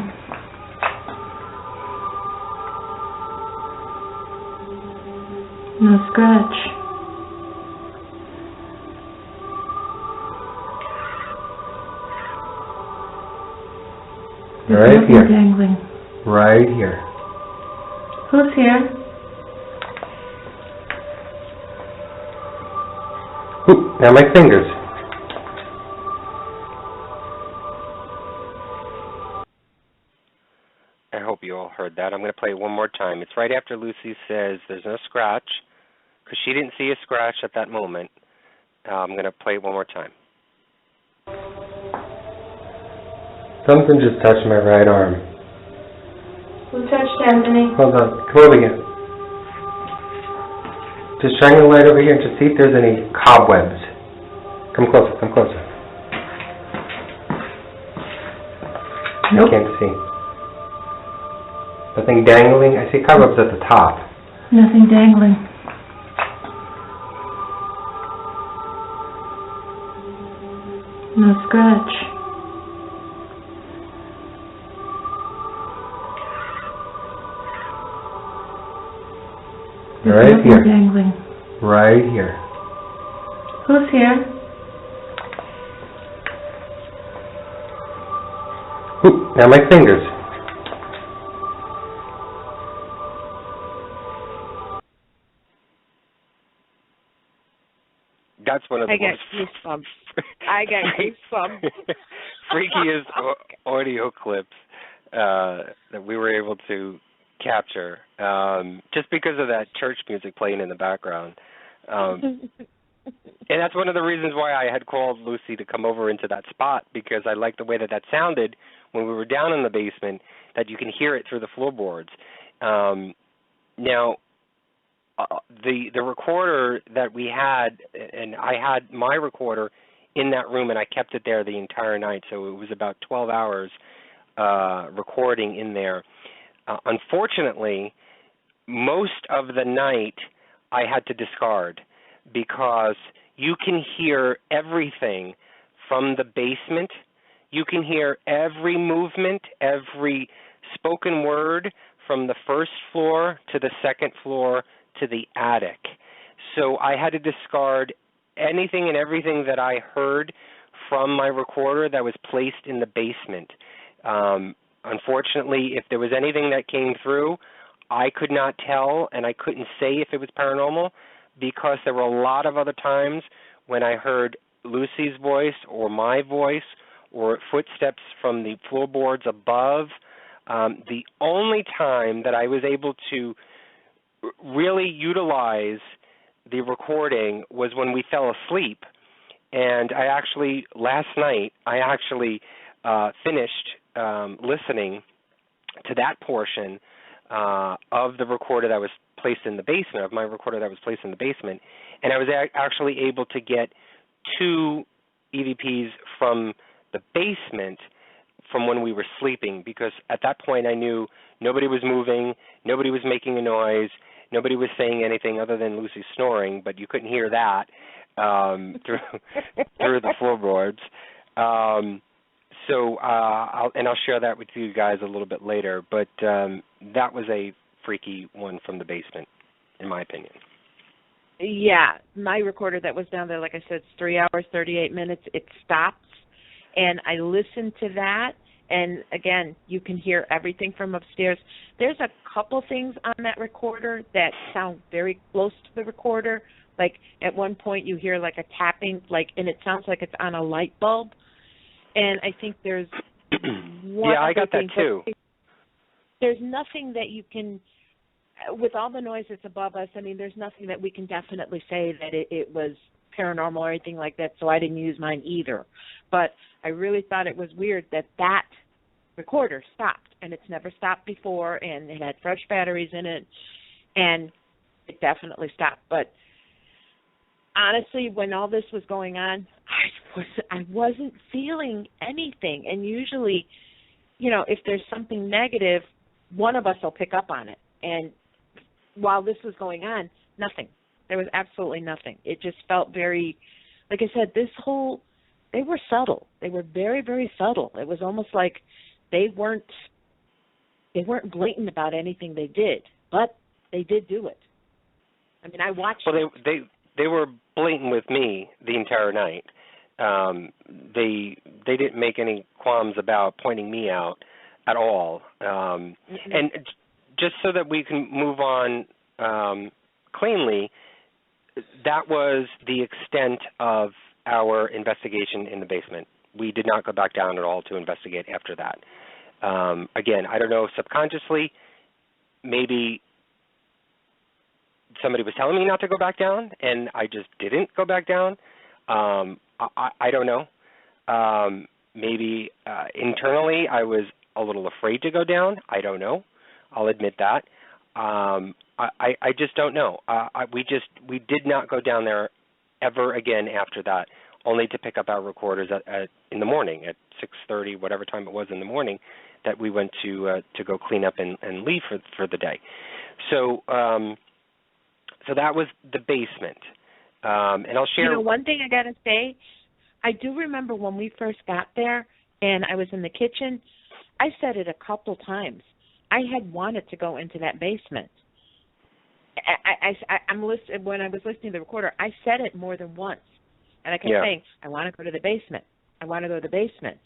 No scratch. There's Right nothing here. dangling. Right here. Who's here? Ooh, now my fingers. I hope you all heard that. I'm going to play it one more time. It's right after Lucy says there's no scratch, because she didn't see a scratch at that moment. I'm going to play it one more time. Something just touched my right arm. Who touched Anthony? Hold on. Come over again. Just shine your light over here and just see if there's any cobwebs. Come closer, come closer. Nope. I can't see. Nothing dangling? I see cobwebs at the top. Nothing dangling. No scratch. There's Right nothing here. dangling. Right here. Who's here? Ooh, now my fingers. That's one of the I got most goosebumps. I got goosebumps. freakiest audio clips that we were able to capture, just because of that church music playing in the background. And that's one of the reasons why I had called Lucy to come over into that spot, because I liked the way that sounded when we were down in the basement, that you can hear it through the floorboards. Now, the recorder that we had, and I had my recorder in that room, and I kept it there the entire night, so it was about 12 hours recording in there. Unfortunately, most of the night I had to discard, because you can hear everything from the basement. You can hear every movement, every spoken word from the first floor to the second floor to the attic. So I had to discard anything and everything that I heard from my recorder that was placed in the basement. Unfortunately, if there was anything that came through, I could not tell, and I couldn't say if it was paranormal, because there were a lot of other times when I heard Lucy's voice or my voice or footsteps from the floorboards above. The only time that I was able to really utilize the recording was when we fell asleep. And last night, I finished listening to that portion of the recorder that was placed in the basement, of my recorder that was placed in the basement, and I was actually able to get 2 EVPs from the basement from when we were sleeping, because at that point I knew nobody was moving, nobody was making a noise, nobody was saying anything other than Lucy snoring, but you couldn't hear that through the floorboards. So I'll share that with you guys a little bit later, but that was a freaky one from the basement, in my opinion. Yeah, my recorder that was down there, like I said, it's 3 hours, 38 minutes. It stops, and I listened to that, and again, you can hear everything from upstairs. There's a couple things on that recorder that sound very close to the recorder. Like at one point you hear like a tapping, and it sounds like it's on a light bulb. And I think there's one yeah, I got that too. There's nothing that you can, with all the noise that's above us, I mean, there's nothing that we can definitely say that it was paranormal or anything like that, so I didn't use mine either. But I really thought it was weird that recorder stopped, and it's never stopped before, and it had fresh batteries in it, and it definitely stopped. But honestly, when all this was going on, I wasn't feeling anything, and usually if there's something negative, one of us will pick up on it. And while this was going on, nothing. There was absolutely nothing. It just felt very, like I said, they were subtle. They were very, very subtle. It was almost like they weren't blatant about anything they did, but they did do it. I mean, I watched. Well, they were blatant with me the entire night. They didn't make any qualms about pointing me out at all. And just so that we can move on cleanly, that was the extent of our investigation in the basement. We did not go back down at all to investigate after that. Again, I don't know if subconsciously, maybe somebody was telling me not to go back down, and I just didn't go back down. I don't know. Maybe internally I was a little afraid to go down. I don't know. I'll admit that. I just don't know. We did not go down there ever again after that, only to pick up our recorders in the morning at 6:30, whatever time it was in the morning, that we went to go clean up and leave for the day. So that was the basement. And I'll share. One thing I got to say, I do remember when we first got there and I was in the kitchen, I said it a couple times. I had wanted to go into that basement. When I was listening to the recorder, I said it more than once. And I kept saying, I want to go to the basement. I want to go to the basement.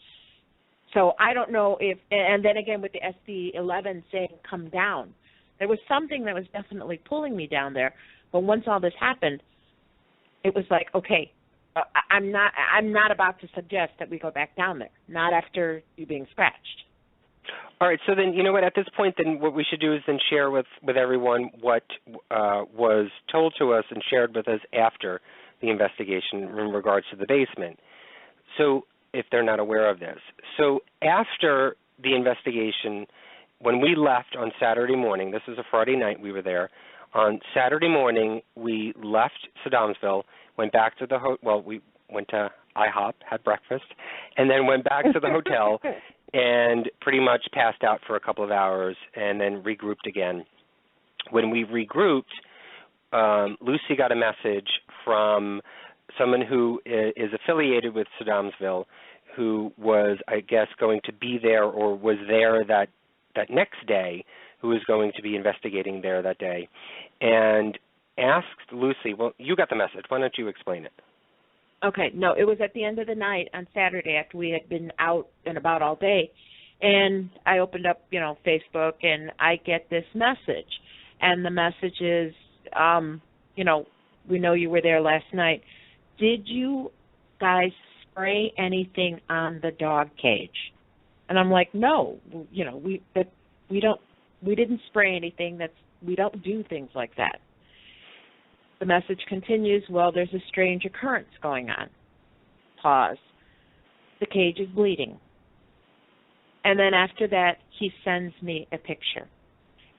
So I don't know if, and then again with the SB-11 saying come down, there was something that was definitely pulling me down there. But once all this happened, it was like, okay, I'm not about to suggest that we go back down there, not after you being scratched. All right, so then, you know what, at this point, then what we should do is then share with everyone what was told to us and shared with us after the investigation in regards to the basement. So if they're not aware of this. So after the investigation, when we left on Saturday morning, this was a Friday night we were there, on Saturday morning we left Sedamsville, went back to we went to IHOP, had breakfast, and then went back to the hotel and pretty much passed out for a couple of hours and then regrouped again. When we regrouped, Luci got a message from someone who is affiliated with Sedamsville, who was, I guess, going to be there or was there that next day, who was going to be investigating there that day, and asked Luci, well, you got the message. Why don't you explain it? Okay, no, it was at the end of the night on Saturday after we had been out and about all day, and I opened up, Facebook, and I get this message, and the message is, we know you were there last night. Did you guys spray anything on the dog cage? And I'm like, no, we didn't spray anything. We don't do things like that. The message continues, well, there's a strange occurrence going on. Pause. The cage is bleeding. And then after that, he sends me a picture.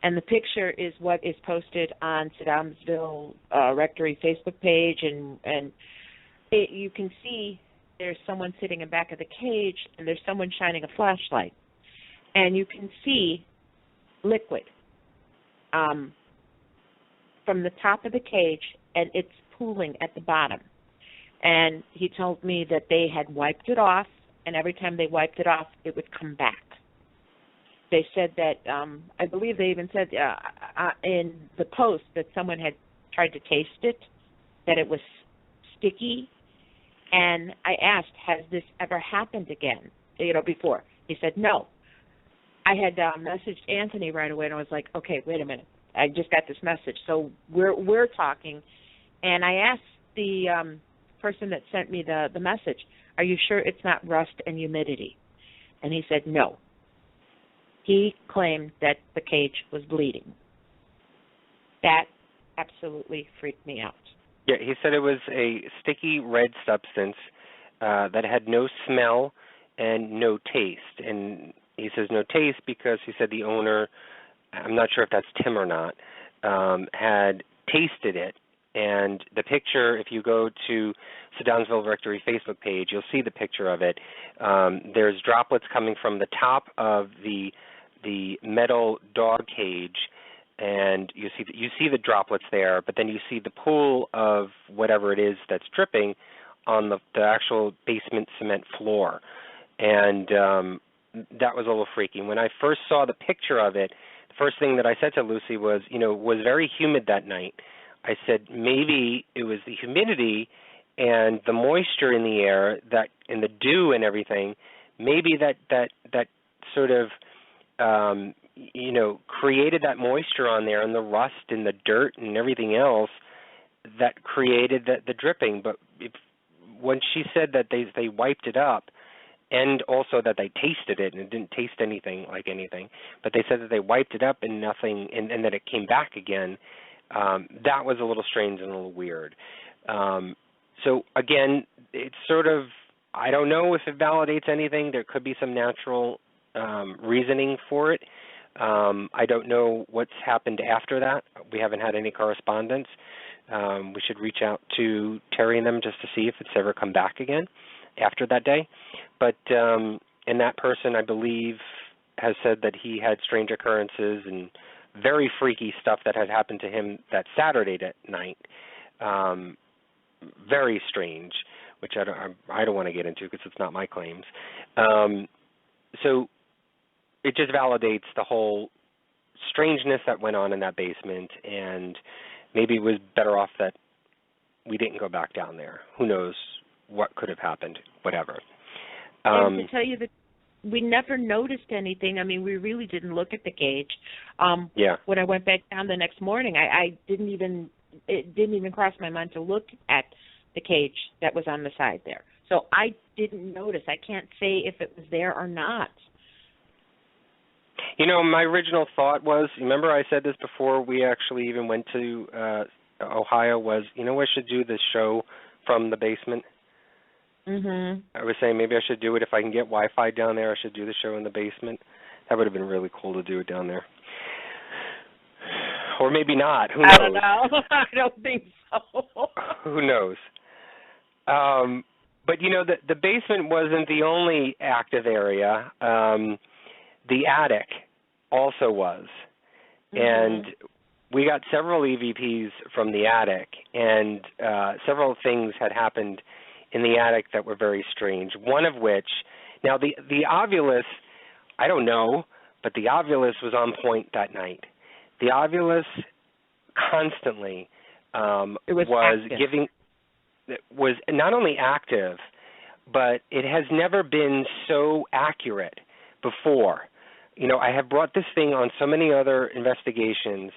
And the picture is what is posted on Sedamsville Rectory Facebook page. And you can see there's someone sitting in back of the cage, and there's someone shining a flashlight. And you can see liquid from the top of the cage, and it's pooling at the bottom. And he told me that they had wiped it off, and every time they wiped it off, it would come back. They said that, I believe they even said in the post that someone had tried to taste it, that it was sticky. And I asked, has this ever happened again, before? He said, no. I had messaged Anthony right away, and I was like, okay, wait a minute. I just got this message. So we're talking, and I asked the person that sent me the message, are you sure it's not rust and humidity? And he said no. He claimed that the cage was bleeding. That absolutely freaked me out. Yeah, he said it was a sticky red substance that had no smell and no taste. And he says no taste because he said the owner, I'm not sure if that's Tim or not, had tasted it. And the picture, if you go to Sedamsville Rectory Facebook page, you'll see the picture of it. There's droplets coming from the top of the metal dog cage, and you see the droplets there, but then you see the pool of whatever it is that's dripping on the actual basement cement floor. And that was a little freaky. When I first saw the picture of it, the first thing that I said to Lucy was, it was very humid that night. I said maybe it was the humidity and the moisture in the air, that and the dew and everything, maybe that sort of created that moisture on there, and the rust and the dirt and everything else that created the dripping. But when she said that they wiped it up, and also that they tasted it and it didn't taste anything like anything, but they said that they wiped it up and nothing, and that it came back again, that was a little strange and a little weird. So again, it's sort of, I don't know if it validates anything. There could be some natural reasoning for it. I don't know what's happened after that. We haven't had any correspondence. We should reach out to Terry and them just to see if it's ever come back again after that day. But and that person, I believe, has said that he had strange occurrences and very freaky stuff that had happened to him that Saturday night. Very strange, which I don't want to get into because it's not my claims. So it just validates the whole strangeness that went on in that basement, and maybe it was better off that we didn't go back down there. Who knows what could have happened, whatever. And to tell you that we never noticed anything. I mean, we really didn't look at the cage. When I went back down the next morning, it didn't even cross my mind to look at the cage that was on the side there. So I didn't notice. I can't say if it was there or not. My original thought was, remember I said this before we actually even went to Ohio, was, I should do this show from the basement. Mm-hmm. I was saying maybe I should do it if I can get Wi-Fi down there. I should do the show in the basement. That would have been really cool to do it down there. Or maybe not. Who knows? I don't know. I don't think so. Who knows? But, the basement wasn't the only active area. The attic also was. Mm-hmm. And we got several EVPs from the attic, and several things had happened in the attic that were very strange. One of which, now the Ovilus, I don't know, but the Ovilus was on point that night. The Ovilus constantly was not only active, but it has never been so accurate before. I have brought this thing on so many other investigations,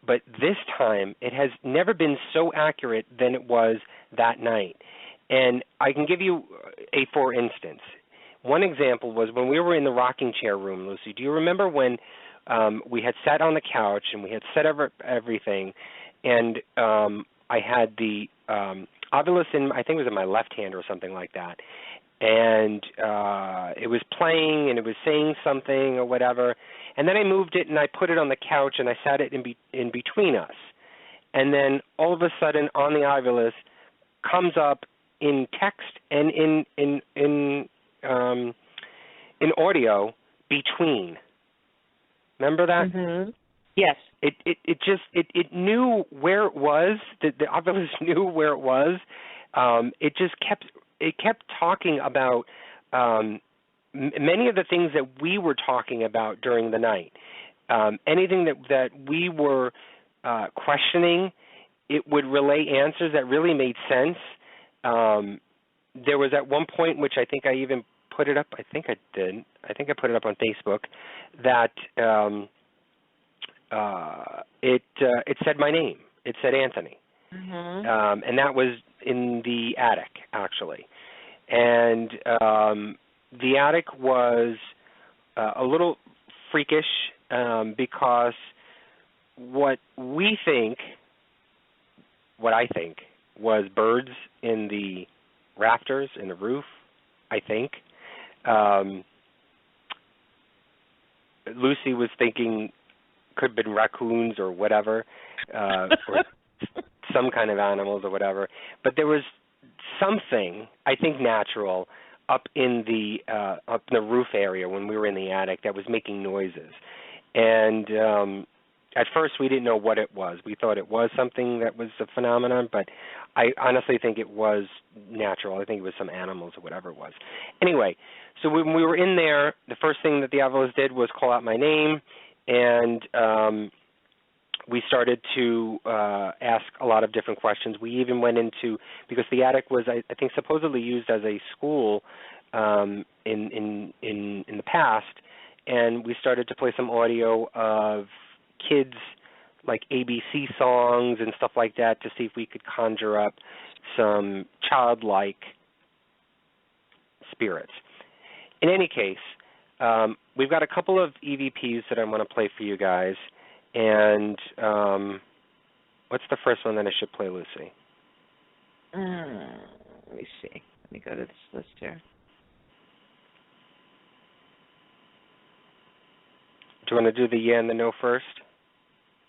but this time it has never been so accurate than it was that night. And I can give you a for instance. One example was when we were in the rocking chair room, Lucy. Do you remember when we had sat on the couch and we had set up everything, and I had the Ovilus I think it was in my left hand or something like that, and it was playing and it was saying something or whatever, and then I moved it and I put it on the couch and I sat it in between us, and then all of a sudden on the Ovilus comes up in text and in audio between. Remember that? Mm-hmm. Yes. It knew where it was. The Ovilus knew where it was. It kept talking about many of the things that we were talking about during the night. Anything that we were questioning, it would relay answers that really made sense. There was at one point, which I think I even put it up. I think I did. I think I put it up on Facebook. That it said my name. It said Anthony, and that was in the attic actually. And the attic was a little freakish because what I think was birds in the rafters in the roof, I think. Lucy was thinking could have been raccoons or whatever, or some kind of animals or whatever. But there was something, I think natural, up in the roof area when we were in the attic that was making noises. And at first we didn't know what it was. We thought it was something that was a phenomenon, but I honestly think it was natural. I think it was some animals or whatever it was. Anyway, so when we were in there, the first thing that the Avalos did was call out my name, and we started to ask a lot of different questions. We even went into, because the attic was, I think, supposedly used as a school in the past, and we started to play some audio of kids, like ABC songs and stuff like that, to see if we could conjure up some childlike spirits. In any case, we've got a couple of EVPs that I want to play for you guys. And what's the first one that I should play, Lucy? Let me see. Let me go to this list here. Do you want to do the yeah and the no first?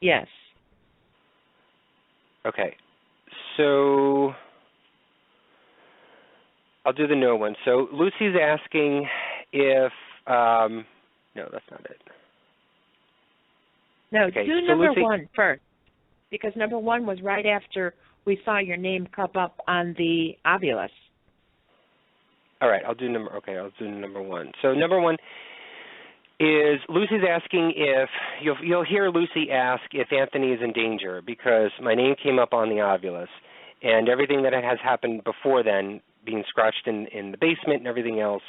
Yes. Okay. So I'll do the no one. So Lucy's asking if no, that's not it. No, okay, do so number Lucy, 1 first, because number 1 was right after we saw your name come up on the Ovilus. All right, I'll do number 1. So number 1 is Lucy's asking if you'll hear Lucy ask if Anthony is in danger, because my name came up on the Ovilus, and everything that has happened before then, being scratched in the basement and everything else.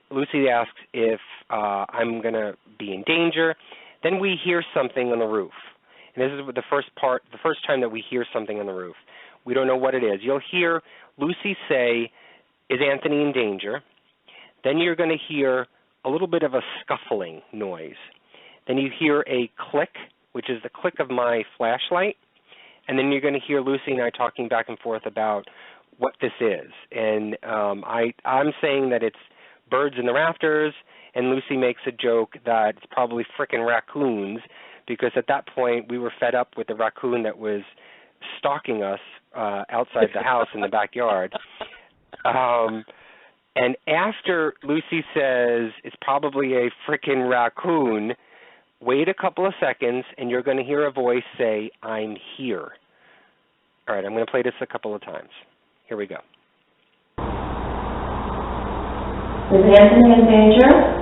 Lucy asks if I'm going to be in danger. Then we hear something on the roof. And this is the first time that we hear something on the roof. We don't know what it is. You'll hear Lucy say, "Is Anthony in danger?" Then you're going to hear a little bit of a scuffling noise. Then you hear a click, which is the click of my flashlight. And then you're going to hear Lucy and I talking back and forth about what this is. And I'm saying that it's birds in the rafters, and Lucy makes a joke that it's probably frickin' raccoons, because at that point we were fed up with the raccoon that was stalking us outside the house in the backyard. And after Lucy says it's probably a frickin' raccoon, wait a couple of seconds and you're going to hear a voice say, "I'm here." All right, I'm going to play this a couple of times. Here we go. Is Anthony in danger?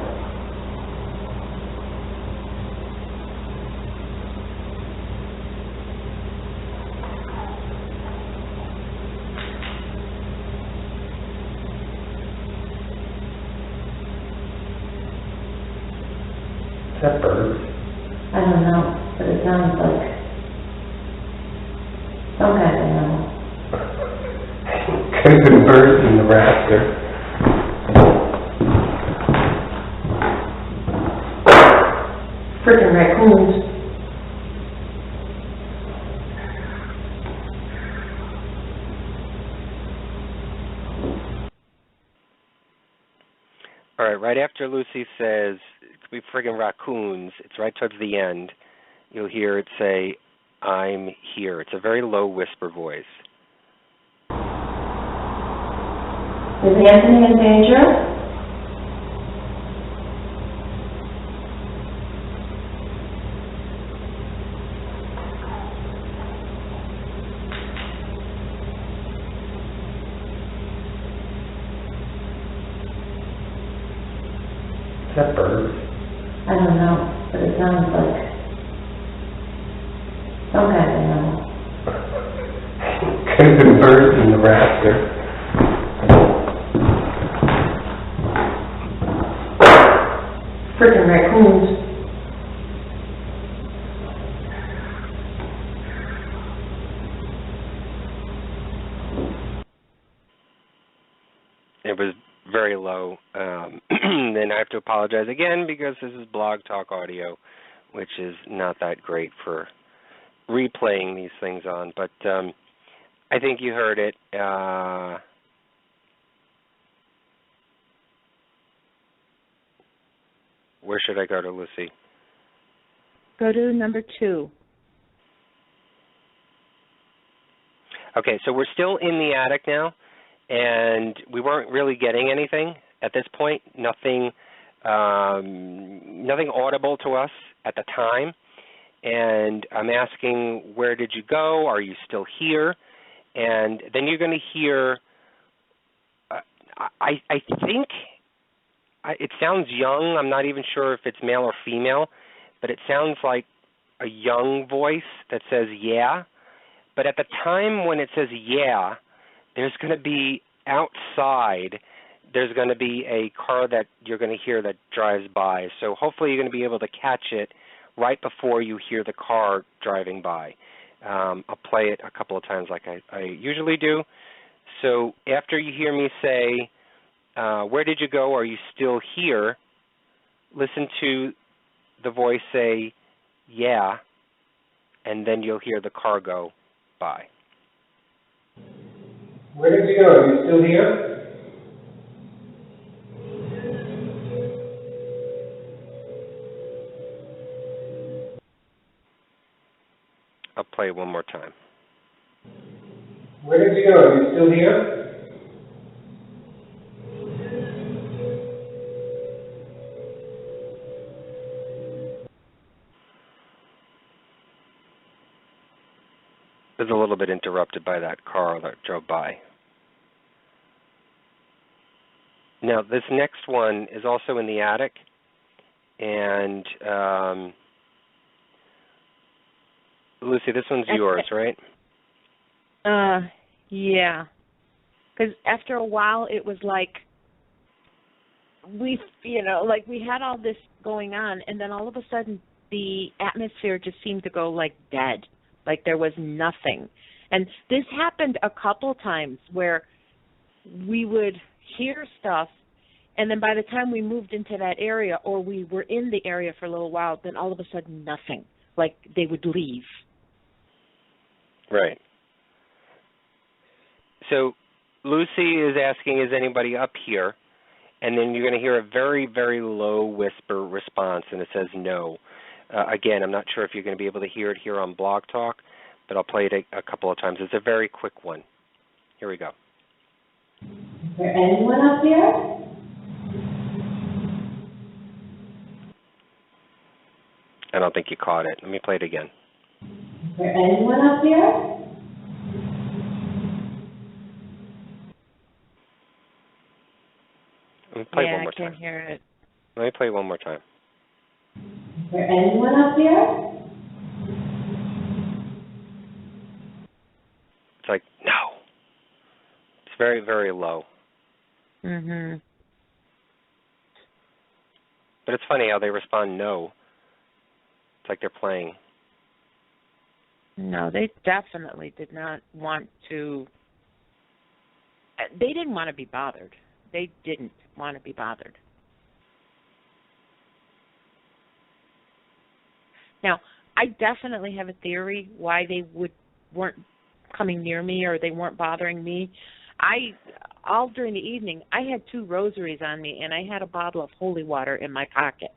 Is that bird? I don't know, but it sounds like some kind of animal. Could have been birds in the rafter. Freaking raccoons. All right, right after Lucy says it could be friggin' raccoons, it's right towards the end, you'll hear it say, "I'm here." It's a very low whisper voice. Is Anthony in danger? Is that bird? I don't know, but it sounds like some kind of animal. Could have been birds in the rafter. Freaking raccoons. It was very low. And I have to apologize again because this is Blog Talk Audio, which is not that great for replaying these things on. But I think you heard it. Where should I go to, Lucy? Go to number 2. Okay, so we're still in the attic now, and we weren't really getting anything at this point. Nothing audible to us at the time. And I'm asking, where did you go? Are you still here? And then you're going to hear, I think, it sounds young. I'm not even sure if it's male or female, but it sounds like a young voice that says, yeah. But at the time when it says, yeah, there's going to be outside, there's going to be a car that you're going to hear that drives by. So hopefully you're going to be able to catch it right before you hear the car driving by. I'll play it a couple of times like I usually do. So after you hear me say, where did you go? Are you still here? Listen to the voice say, yeah, and then you'll hear the car go by. Where did you go? Are you still here? I'll play it one more time. Where did you go? Are you still here? It was a little bit interrupted by that car that drove by. Now, this next one is also in the attic, and Lucy, this one's yours, right? Yeah. Because after a while, it was like we had all this going on, and then all of a sudden, the atmosphere just seemed to go like dead, like there was nothing. And this happened a couple times where we would hear stuff, and then by the time we moved into that area, or we were in the area for a little while, then all of a sudden nothing, like they would leave. Right. So Lucy is asking, is anybody up here? And then you're going to hear a very, very low whisper response, and it says no. Again, I'm not sure if you're going to be able to hear it here on Blog Talk, but I'll play it a couple of times. It's a very quick one. Here we go. Is there anyone up here? I don't think you caught it. Let me play it again. Is there anyone up here? Let me play one more I can time. hear it. Let me play one more time. Is there anyone up here? It's like, no. It's very, very low. Mhm. But it's funny how they respond no. It's like they're playing. No, they definitely did not want to. They didn't want to be bothered. They didn't want to be bothered. Now, I definitely have a theory why they weren't coming near me or they weren't bothering me. All during the evening, I had 2 rosaries on me, and I had a bottle of holy water in my pocket.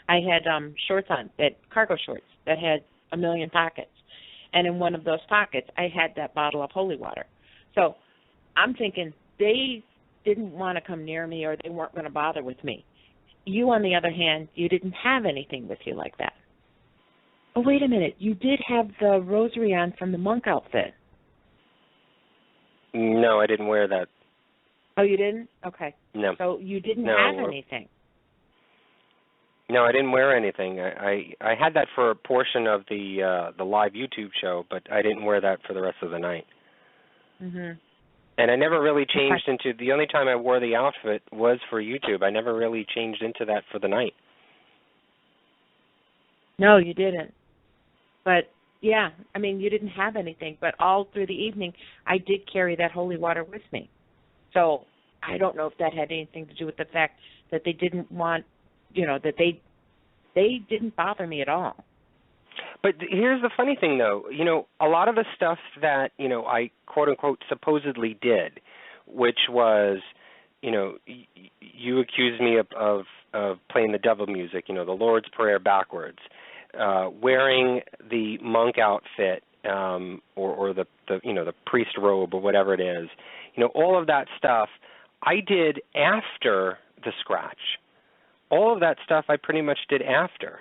I had shorts on, cargo shorts that had a million pockets. And in one of those pockets, I had that bottle of holy water. So I'm thinking they didn't want to come near me or they weren't going to bother with me. You, on the other hand, you didn't have anything with you like that. Oh, wait a minute. You did have the rosary on from the monk outfit. No, I didn't wear that. Oh, you didn't? Okay. No. So you didn't have anything. No, I didn't wear anything. I had that for a portion of the live YouTube show, but I didn't wear that for the rest of the night. Mhm. And I never really changed into, the only time I wore the outfit was for YouTube. I never really changed into that for the night. No, you didn't. But, yeah, I mean, you didn't have anything. But all through the evening, I did carry that holy water with me. So I don't know if that had anything to do with the fact that they didn't want, that they didn't bother me at all. But here's the funny thing, though. A lot of the stuff that, I quote-unquote supposedly did, which was, you accused me of playing the devil music, the Lord's Prayer backwards, wearing the monk outfit or the the priest robe or whatever it is. All of that stuff I did after the scratch. All of that stuff I pretty much did after,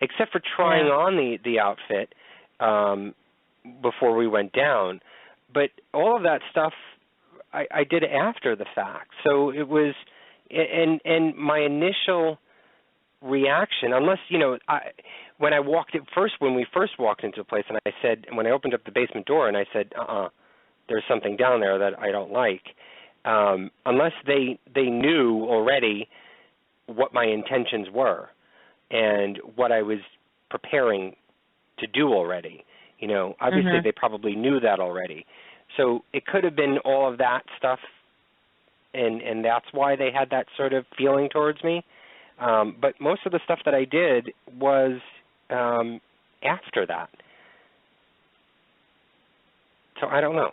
except for trying on the outfit before we went down. But all of that stuff I did after the fact. So it was, and my initial reaction, unless, when we first walked into the place, and I said, when I opened up the basement door and I said, there's something down there that I don't like, unless they knew already what my intentions were and what I was preparing to do already. Obviously they probably knew that already. So it could have been all of that stuff, and that's why they had that sort of feeling towards me. But most of the stuff that I did was after that. So I don't know.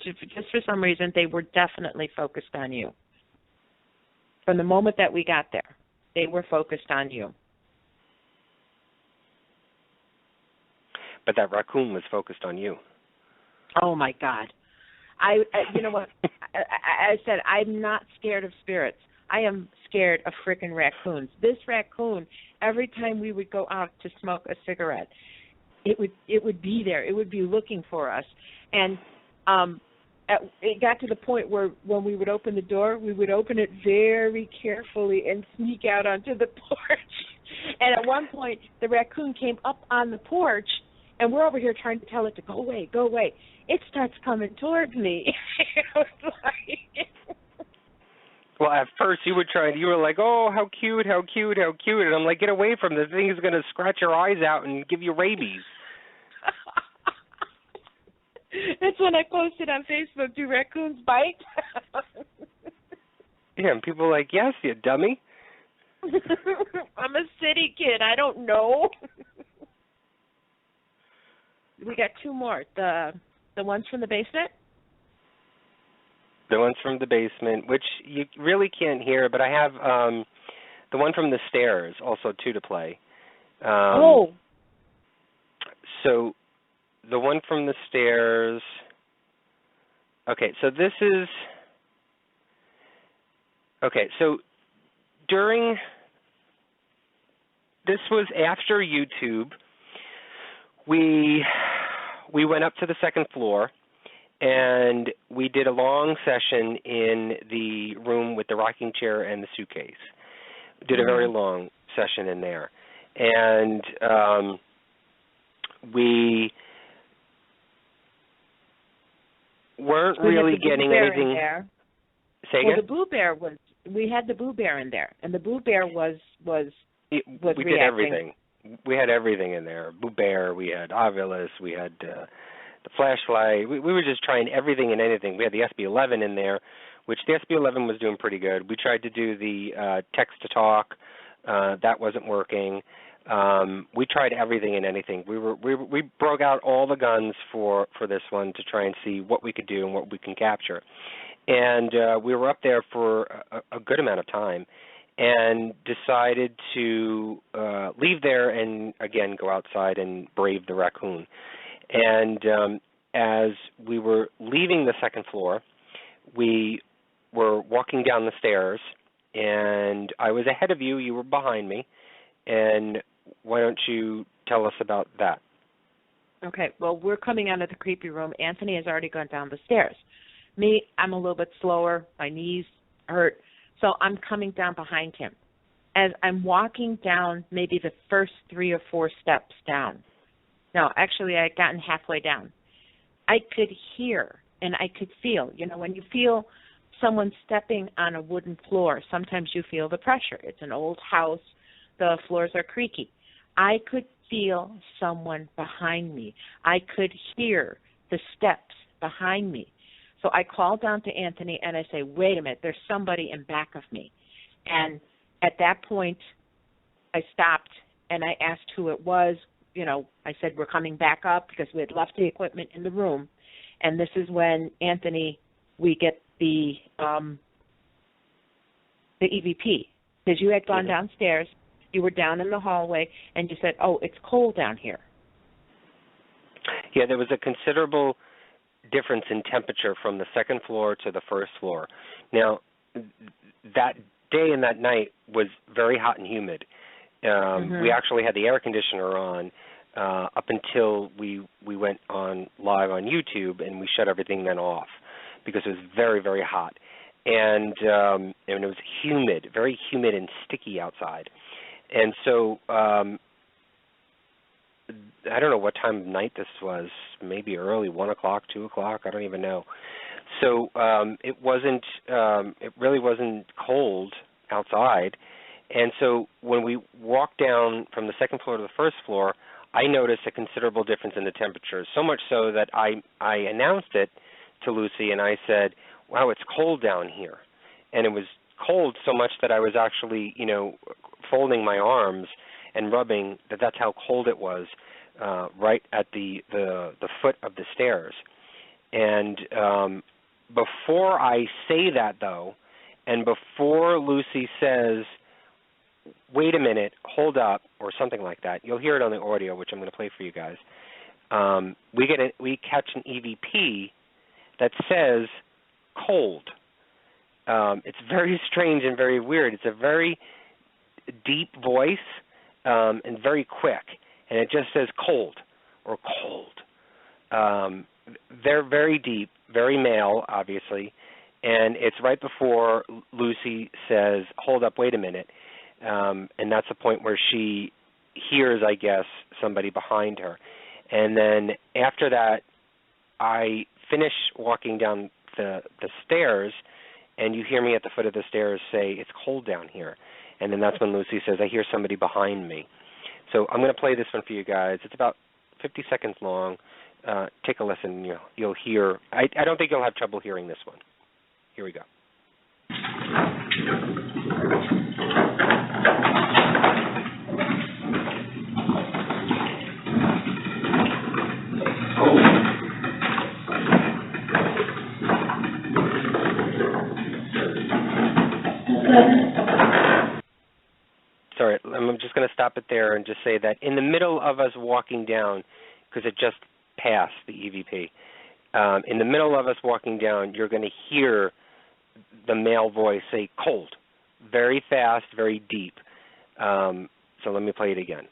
Just for some reason, they were definitely focused on you. From the moment that we got there, they were focused on you. But that raccoon was focused on you. Oh, my God. You know what? I said, I'm not scared of spirits. I am scared of frickin' raccoons. This raccoon, every time we would go out to smoke a cigarette, it would be there. It would be looking for us. And it got to the point where when we would open the door, we would open it very carefully and sneak out onto the porch. And at one point, the raccoon came up on the porch, and we're over here trying to tell it to go away, go away. It starts coming towards me. It was like... Well, at first you were like, oh, how cute, how cute, how cute. And I'm like, get away from this thing. Is going to scratch your eyes out and give you rabies. That's when I posted on Facebook, do raccoons bite? Yeah, and people are like, yes, you dummy. I'm a city kid. I don't know. We got two more. The ones from the basement? The ones from the basement, which you really can't hear, but I have the one from the stairs also, too, to play. So the one from the stairs... Okay, so this is... Okay, so this was after YouTube. We went up to the second floor, and we did a long session in the room with the rocking chair and the suitcase. Did a very long session in there. And we weren't really getting anything. Say again? Well, the Boo Bear we had the Boo Bear in there, and the Boo Bear was we reacting. did everything. We had everything in there. Boo Bear, we had Ovilus, we had the flashlight. We were just trying everything and anything. We had the SB11 in there, which the SB11 was doing pretty good. We tried to do the text-to-talk. That wasn't working. We tried everything and anything. We broke out all the guns for this one to try and see what we could do and what we can capture. And we were up there for a good amount of time and decided to leave there and, again, go outside and brave the raccoon. And as we were leaving the second floor, we were walking down the stairs, and I was ahead of you. You were behind me. And why don't you tell us about that? Okay, well, we're coming out of the creepy room. Anthony has already gone down the stairs. Me, I'm a little bit slower. My knees hurt. So I'm coming down behind him. As I'm walking down maybe the first 3 or 4 steps down. No, actually, I had gotten halfway down. I could hear and I could feel. You know, when you feel someone stepping on a wooden floor, sometimes you feel the pressure. It's an old house. The floors are creaky. I could feel someone behind me. I could hear the steps behind me. So I called down to Anthony and I say, wait a minute, there's somebody in back of me. And at that point, I stopped and I asked who it was. You know, I said, we're coming back up because we had left the equipment in the room. And this is when, Anthony, we get the EVP. Because you had gone downstairs, you were down in the hallway, and you said, oh, it's cold down here. Yeah, there was a considerable difference in temperature from the second floor to the first floor. Now, that day and that night was very hot and humid. We actually had the air conditioner on up until we went on live on YouTube, and we shut everything then off because it was very, very hot. And it was humid, very humid and sticky outside. And so I don't know what time of night this was, maybe early, 1 o'clock, 2 o'clock, I don't even know. So it really wasn't cold outside. And so when we walked down from the second floor to the first floor, I noticed a considerable difference in the temperature, so much so that I announced it to Luci, and I said, wow, it's cold down here. And it was cold so much that I was actually, folding my arms and rubbing, that's how cold it was, right at the foot of the stairs. And before I say that, though, and before Luci says, wait a minute, hold up, or something like that, you'll hear it on the audio, which I'm going to play for you guys, we catch an EVP that says cold. It's very strange and very weird. It's a very deep voice and very quick, and it just says cold or cold. They're very deep, very male, obviously, and it's right before Luci says, hold up, wait a minute, and that's the point where she hears, I guess, somebody behind her. And then after that, I finish walking down the stairs, and you hear me at the foot of the stairs say, it's cold down here. And then that's when Luci says, I hear somebody behind me. So I'm going to play this one for you guys. It's about 50 seconds long. Take a listen. You'll hear. I don't think you'll have trouble hearing this one. Here we go. Sorry, I'm just going to stop it there and just say that in the middle of us walking down, because it just passed the EVP, in the middle of us walking down, you're going to hear the male voice say cold, very fast, very deep. So let me play it again.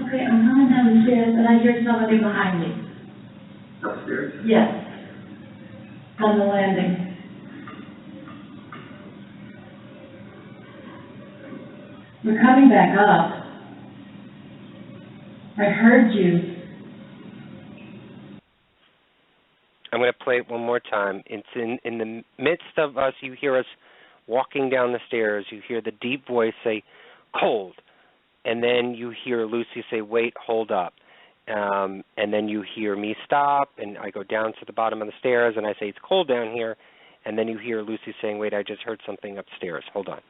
Okay, I'm coming down the stairs and I hear somebody behind me. Upstairs? Yes. On the landing. We're coming back up. I heard you. I'm going to play it one more time. It's in the midst of us, you hear us walking down the stairs. You hear the deep voice say, cold. And then you hear Luci say, wait, hold up. And then you hear me stop, and I go down to the bottom of the stairs, and I say, it's cold down here. And then you hear Luci saying, wait, I just heard something upstairs. Hold on.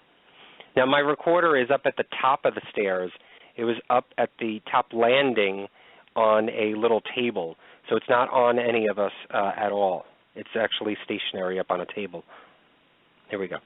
Now, my recorder is up at the top of the stairs. It was up at the top landing on a little table. So it's not on any of us at all. It's actually stationary up on a table. Here we go.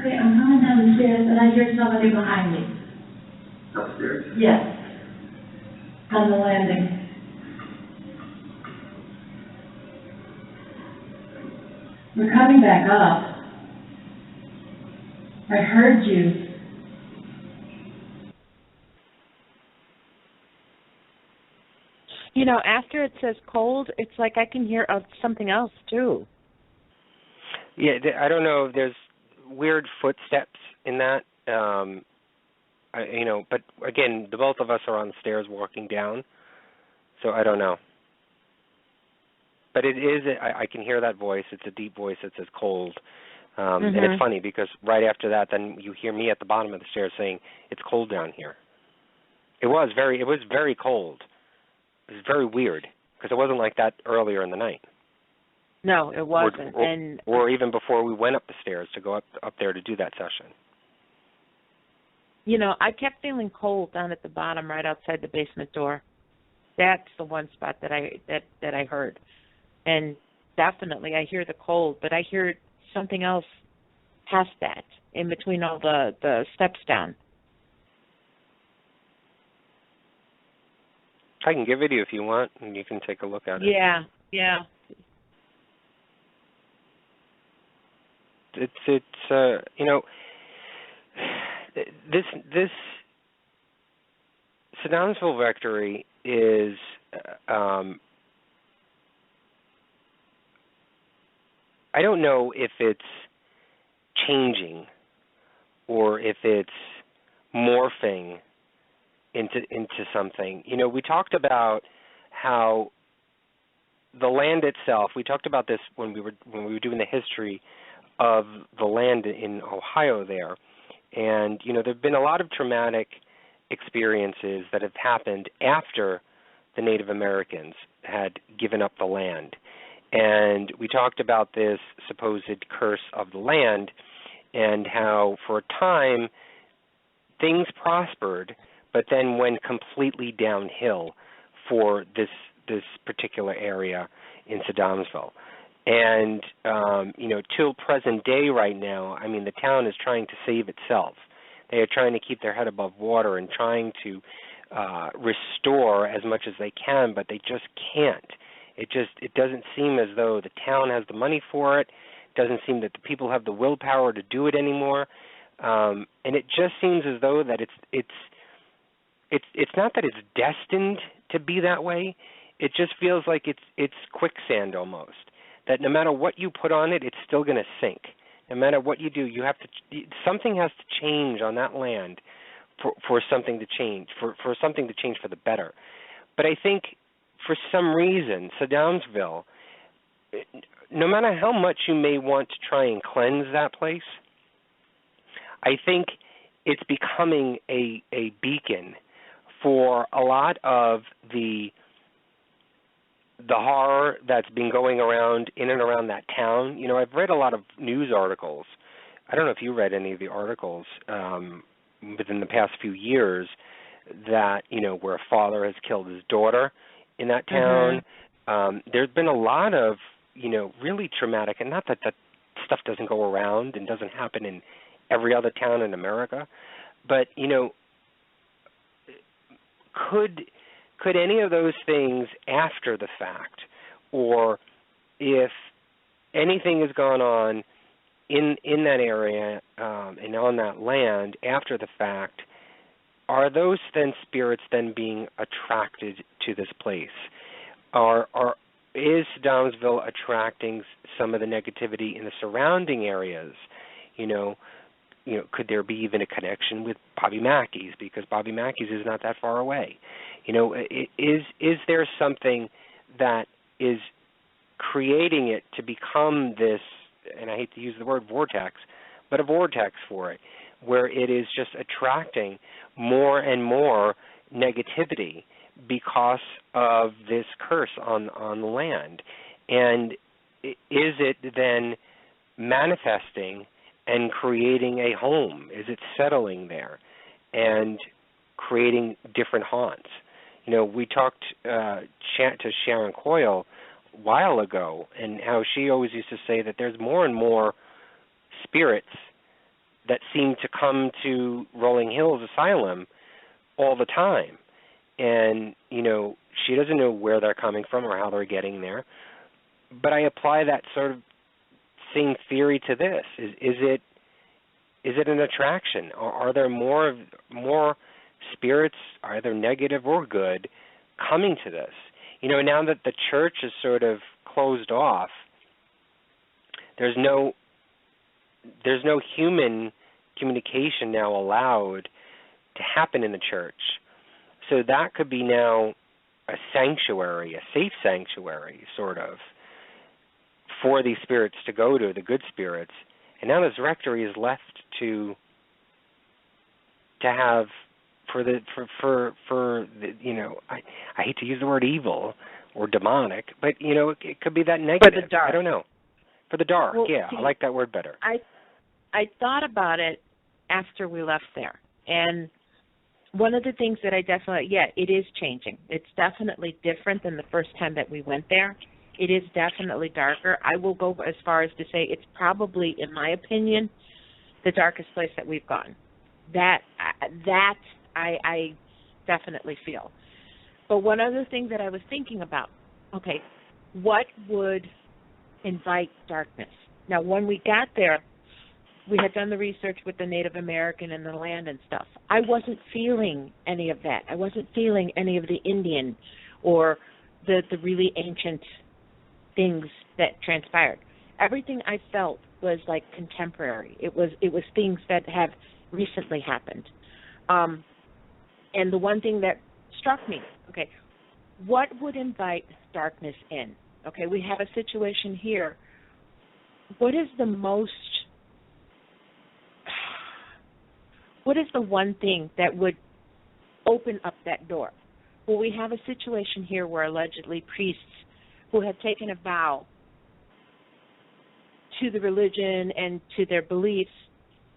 Okay, I'm coming down the stairs and I hear somebody behind me. Upstairs? Yes. On the landing. We're coming back up. I heard you. You know, after it says cold, it's like I can hear something else too. Yeah, I don't know if there's weird footsteps in that. But again, the both of us are on the stairs walking down, so I don't know. But it is, I can hear that voice. It's a deep voice that says cold. And it's funny because right after that, then you hear me at the bottom of the stairs saying, it's cold down here. It was very cold. It was very weird because it wasn't like that earlier in the night. No, it wasn't. Or even before we went up the stairs to go up there to do that session. You know, I kept feeling cold down at the bottom right outside the basement door. That's the one spot that I heard. And definitely I hear the cold, but I hear something else past that in between all the steps down. I can give it to you if you want, and you can take a look at it. Yeah. It's this Sedamsville Rectory is I don't know if it's changing or if it's morphing into something. You know, we talked about how the land itself, we talked about this when we were doing the history of the land in Ohio there. And, you know, there have been a lot of traumatic experiences that have happened after the Native Americans had given up the land. And we talked about this supposed curse of the land and how for a time things prospered, but then went completely downhill for this particular area in Sedamsville. And, till present day right now, I mean, the town is trying to save itself. They are trying to keep their head above water and trying to restore as much as they can, but they just can't. It doesn't seem as though the town has the money for it. It doesn't seem that the people have the willpower to do it anymore. And it just seems as though that it's not that it's destined to be that way. It just feels like it's quicksand almost. That no matter what you put on it, it's still going to sink. No matter what you do, something has to change on that land for something to change, for something to change for the better. But I think for some reason, Sedamsville, no matter how much you may want to try and cleanse that place, I think it's becoming a beacon for a lot of the horror that's been going around in and around that town. You know, I've read a lot of news articles. I don't know if you read any of the articles within the past few years that, you know, where a father has killed his daughter in that town. There's been a lot of, you know, really traumatic, and not that stuff doesn't go around and doesn't happen in every other town in America, but, you know, could any of those things after the fact, or if anything has gone on in that area and on that land after the fact, are those then spirits then being attracted to this place? Is Sedamsville attracting some of the negativity in the surrounding areas? You know, could there be even a connection with Bobby Mackey's, because Bobby Mackey's is not that far away? You know, is there something that is creating it to become this, and I hate to use the word vortex, but a vortex for it, where it is just attracting more and more negativity because of this curse on the land? And is it then manifesting and creating a home? Is it settling there and creating different haunts? You know, we talked to Sharon Coyle a while ago, and how she always used to say that there's more and more spirits that seem to come to Rolling Hills Asylum all the time. And, you know, she doesn't know where they're coming from or how they're getting there. But I apply that sort of same theory to this. Is it an attraction? Or are there more spirits, either negative or good, coming to this? Now that the church is sort of closed off, there's no human communication now allowed to happen in the church. So that could be now a sanctuary, a safe sanctuary, sort of, for these spirits to go to, the good spirits. And now this rectory is left to have for the I hate to use the word evil or demonic, but it could be that negative. For the dark. I don't know. For the dark, well, yeah, see, I like that word better. I thought about it after we left there, and one of the things that I definitely, it is changing. It's definitely different than the first time that we went there. It is definitely darker. I will go as far as to say it's probably, in my opinion, the darkest place that we've gone. That I definitely feel. But one other thing that I was thinking about, okay, what would invite darkness? Now, when we got there, we had done the research with the Native American and the land and stuff. I wasn't feeling any of that. I wasn't feeling any of the Indian or the really ancient things that transpired. Everything I felt was like contemporary. It was things that have recently happened. And the one thing that struck me, okay, what would invite darkness in? Okay, we have a situation here. What is the one thing that would open up that door? Well, we have a situation here where allegedly priests who have taken a vow to the religion and to their beliefs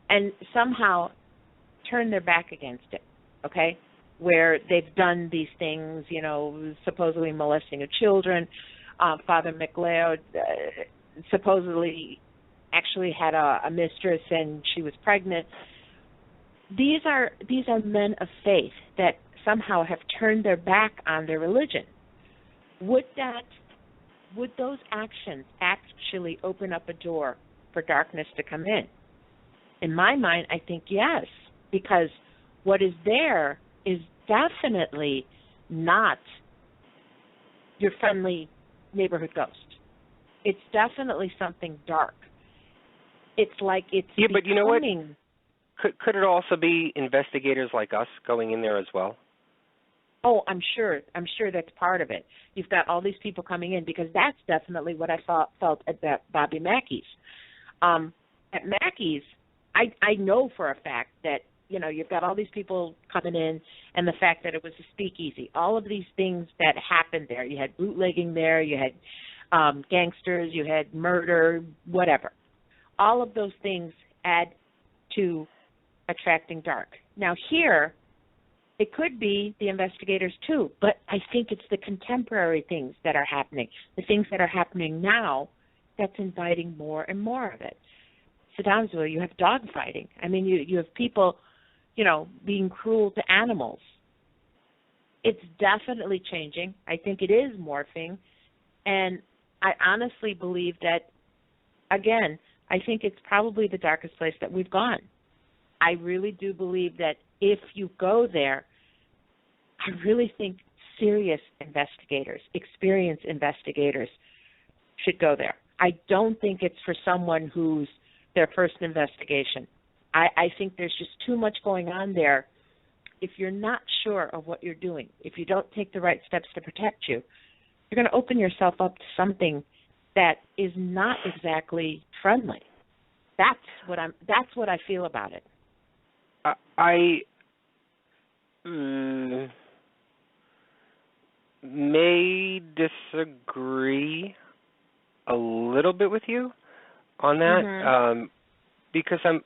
and somehow turn their back against it, okay, where they've done these things, supposedly molesting of children. Father McLeod supposedly actually had a mistress and she was pregnant. These are men of faith that somehow have turned their back on their religion. Would those actions actually open up a door for darkness to come in? In my mind, I think yes, because what is there is definitely not your friendly neighborhood ghost. It's definitely something dark. It's like it's but you know what? Could it also be investigators like us going in there as well? Oh, I'm sure that's part of it. You've got all these people coming in because that's definitely what I felt at Bobby Mackey's. At Mackey's, I know for a fact that, you've got all these people coming in and the fact that it was a speakeasy. All of these things that happened there. You had bootlegging there. You had gangsters. You had murder, whatever. All of those things add to attracting dark. Now here, it could be the investigators too, but I think it's the contemporary things that are happening, the things that are happening now that's inviting more and more of it. Sedamsville, you have dog fighting. I mean, you have people, being cruel to animals. It's definitely changing. I think it is morphing, and I honestly believe that, again, I think it's probably the darkest place that we've gone. I really do believe that if you go there, I really think serious investigators, experienced investigators should go there. I don't think it's for someone who's their first investigation. I think there's just too much going on there. If you're not sure of what you're doing, if you don't take the right steps to protect you, you're going to open yourself up to something that is not exactly friendly. That's what I feel about it. I may disagree a little bit with you on that, because I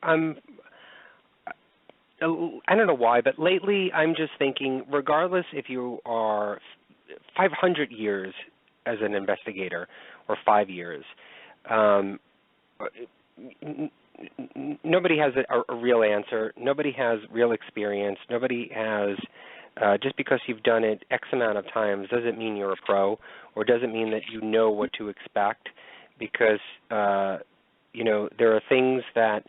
don't know why, but lately I'm just thinking, regardless if you are 500 years as an investigator or 5 years, nobody has a real answer. Nobody has real experience. Nobody has, just because you've done it X amount of times doesn't mean you're a pro, or doesn't mean that you know what to expect, because, there are things that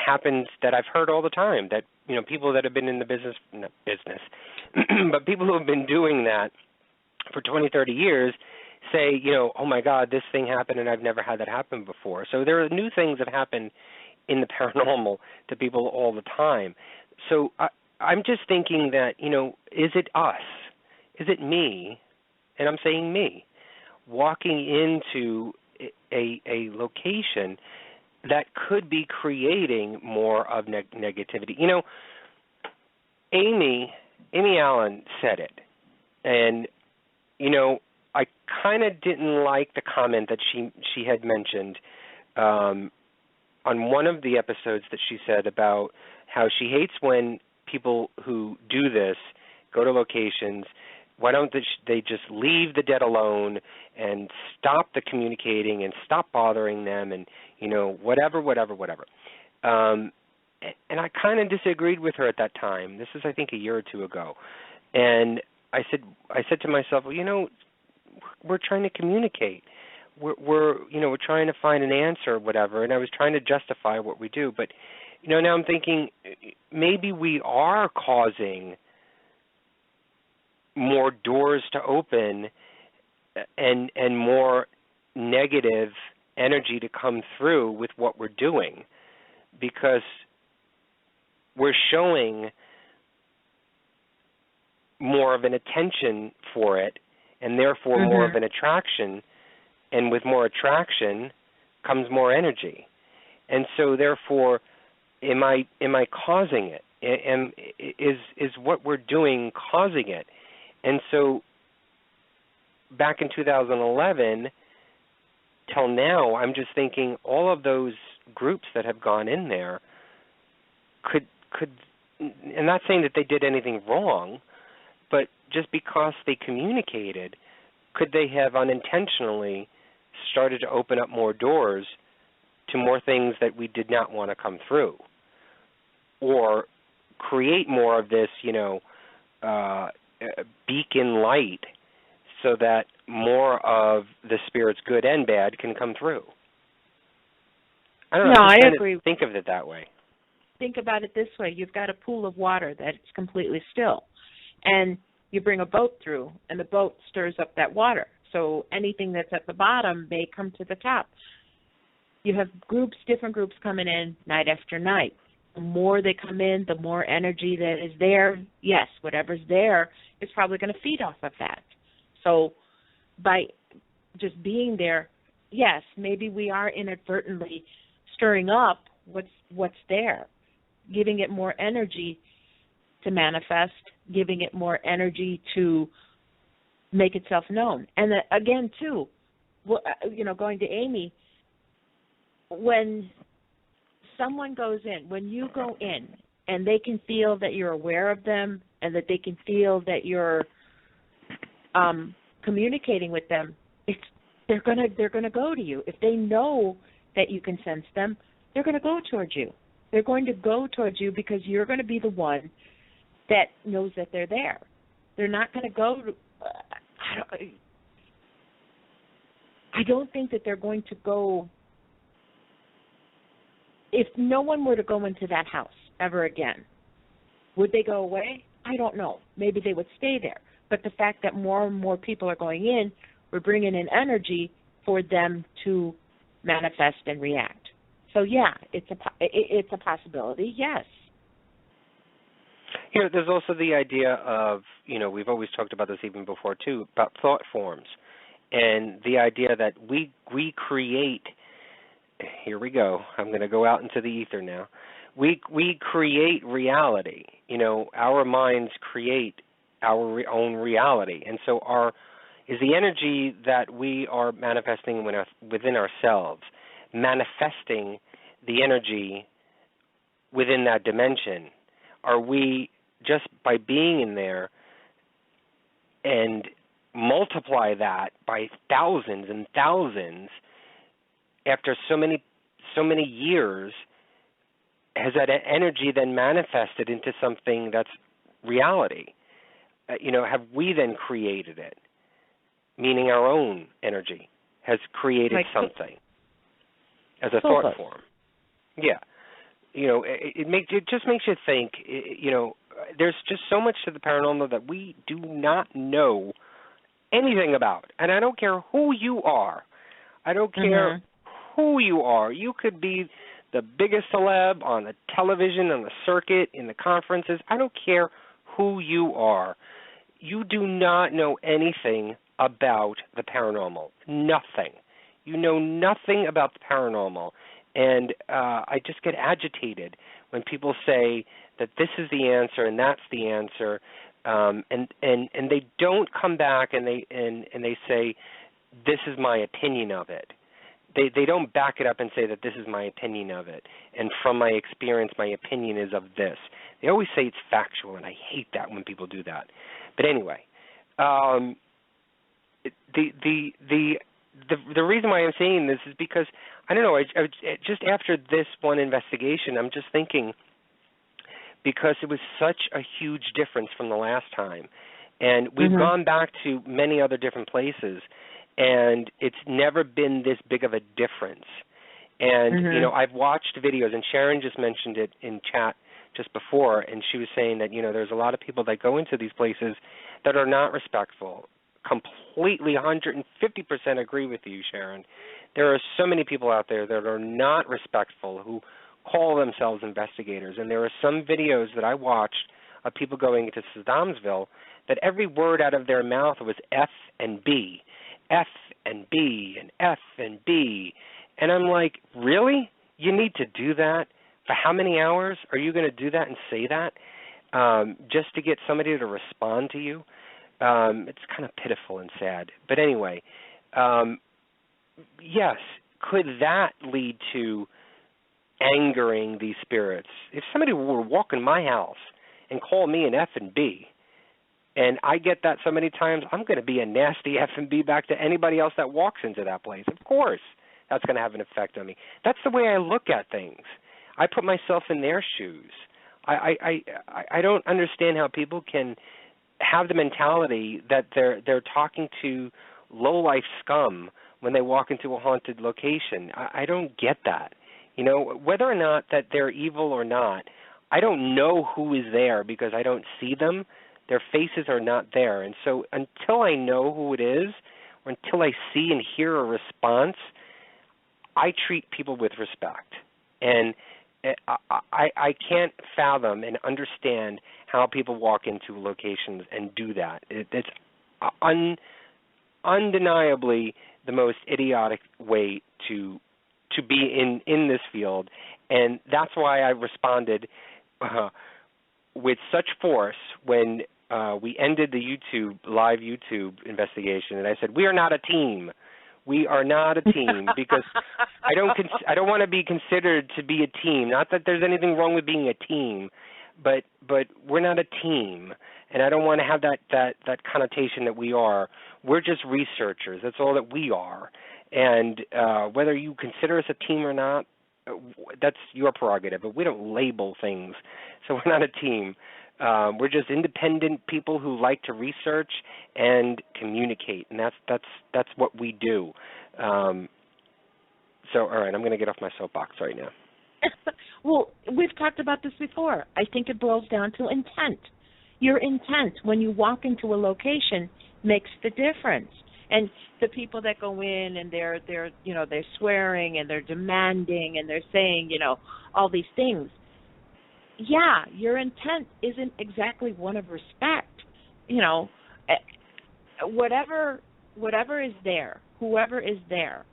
happens that I've heard all the time, that, people that have been in the business, but people who have been doing that for 20, 30 years say, you know, oh my God, this thing happened and I've never had that happen before. So there are new things that happen in the paranormal to people all the time. So I'm just thinking that, you know, is it us? Is it me? And I'm saying me, walking into a location that could be creating more of negativity. You know, Amy Allen said it, and you know, I kind of didn't like the comment that she had mentioned on one of the episodes that she said about how she hates when people who do this go to locations. Why don't they just leave the dead alone and stop the communicating and stop bothering them and, you know, whatever. And I kind of disagreed with her at that time. This is, I think, a year or two ago. And I said to myself, well, you know, we're trying to communicate. We're trying to find an answer or whatever. And I was trying to justify what we do. But, you know, now I'm thinking maybe we are causing more doors to open and more negative energy to come through with what we're doing, because we're showing more of an attention for it and therefore more of an attraction, and with more attraction comes more energy. And so therefore am I causing it? Is what we're doing causing it? And so back in 2011 till now, I'm just thinking all of those groups that have gone in there could, I'm not saying that they did anything wrong, but just because they communicated, could they have unintentionally started to open up more doors to more things that we did not want to come through, or create more of this, you know, beacon light, so that more of the spirit's good and bad can come through? I don't know. No, I agree. Think of it that way. Think about it this way. You've got a pool of water that's completely still, and you bring a boat through, and the boat stirs up that water. So anything that's at the bottom may come to the top. You have different groups coming in night after night. The more they come in, the more energy that is there. Yes, whatever's there is probably going to feed off of that. So by just being there, yes, maybe we are inadvertently stirring up what's there, giving it more energy to manifest, giving it more energy to make itself known. And again, too, you know, going to Amy, when someone goes in, when you go in and they can feel that you're aware of them and that they can feel that you're communicating with them, they're gonna go to you. If they know that you can sense them, they're going to go towards you. They're going to go towards you because you're going to be the one that knows that they're there. They're not going to go. I don't think that they're going to go. If no one were to go into that house ever again, would they go away? I don't know. Maybe they would stay there. But the fact that more and more people are going in, we're bringing in energy for them to manifest and react. So, yeah, it's a possibility, yes. You know, there's also the idea of, you know, we've always talked about this even before, too, about thought forms. And the idea that we create, here we go, I'm going to go out into the ether now. We create reality. You know, our minds create our own reality. And so is the energy that we are manifesting within ourselves, manifesting the energy within that dimension? Are we, just by being in there and multiply that by thousands and thousands, after so many years, has that energy then manifested into something that's reality? You know, have we then created it? Meaning our own energy has created something as a thought form. Yeah. You know, it just makes you think, you know, there's just so much to the paranormal that we do not know anything about. And I don't care who you are. I don't care who you are. You could be the biggest celeb on the television, on the circuit, in the conferences. I don't care who you are. You do not know anything about the paranormal. Nothing. You know nothing about the paranormal. And I just get agitated when people say that this is the answer and that's the answer, and they don't come back and they say, this is my opinion of it. They don't back it up and say that this is my opinion of it, and from my experience, my opinion is of this. They always say it's factual, and I hate that when people do that. But anyway, the reason why I'm saying this is because, I don't know, I just after this one investigation, I'm just thinking, because it was such a huge difference from the last time, and we've gone back to many other different places, and it's never been this big of a difference. And, you know, I've watched videos, and Sharon just mentioned it in chat just before, and she was saying that, you know, there's a lot of people that go into these places that are not respectful. Completely 150% agree with you, Sharon. There are so many people out there that are not respectful who call themselves investigators, and there are some videos that I watched of people going into Sedamsville that every word out of their mouth was F and B. F and B and F and B. And I'm like, really? You need to do that? For how many hours are you going to do that and say that just to get somebody to respond to you? It's kind of pitiful and sad. But anyway, yes, could that lead to angering these spirits? If somebody were to walk in my house and call me an F and B, and I get that so many times, I'm going to be a nasty F&B back to anybody else that walks into that place. Of course, that's going to have an effect on me. That's the way I look at things. I put myself in their shoes. I don't understand how people can have the mentality that they're talking to low-life scum when they walk into a haunted location. I don't get that. You know, whether or not that they're evil or not, I don't know who is there because I don't see them. Their faces are not there. And so until I know who it is, or until I see and hear a response, I treat people with respect. And I can't fathom and understand how people walk into locations and do that. It's undeniably the most idiotic way to be in this field. And that's why I responded with such force when we ended the live YouTube investigation, and I said, we are not a team. We are not a team because I don't want to be considered to be a team. Not that there's anything wrong with being a team, but we're not a team, and I don't want to have that connotation that we are. We're just researchers. That's all that we are. And whether you consider us a team or not, that's your prerogative, but we don't label things, so we're not a team. We're just independent people who like to research and communicate, and that's what we do. So, all right, I'm going to get off my soapbox right now. Well, we've talked about this before. I think it boils down to intent. Your intent when you walk into a location makes the difference. And the people that go in and they're swearing and they're demanding and they're saying, all these things. Yeah, your intent isn't exactly one of respect. Whatever is there, whoever is there,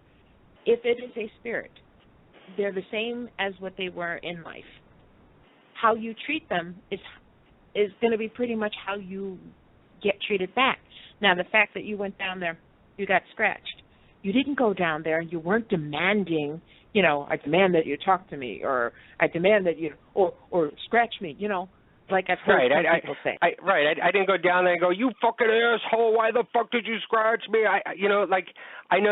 if it is a spirit, they're the same as what they were in life. How you treat them is going to be pretty much how you get treated back. Now, the fact that you went down there, you got scratched. You didn't go down there and you weren't demanding, I demand that you talk to me, or I demand that you, or scratch me, like I've heard people say. I didn't go down there and go, you fucking asshole, why the fuck did you scratch me? I know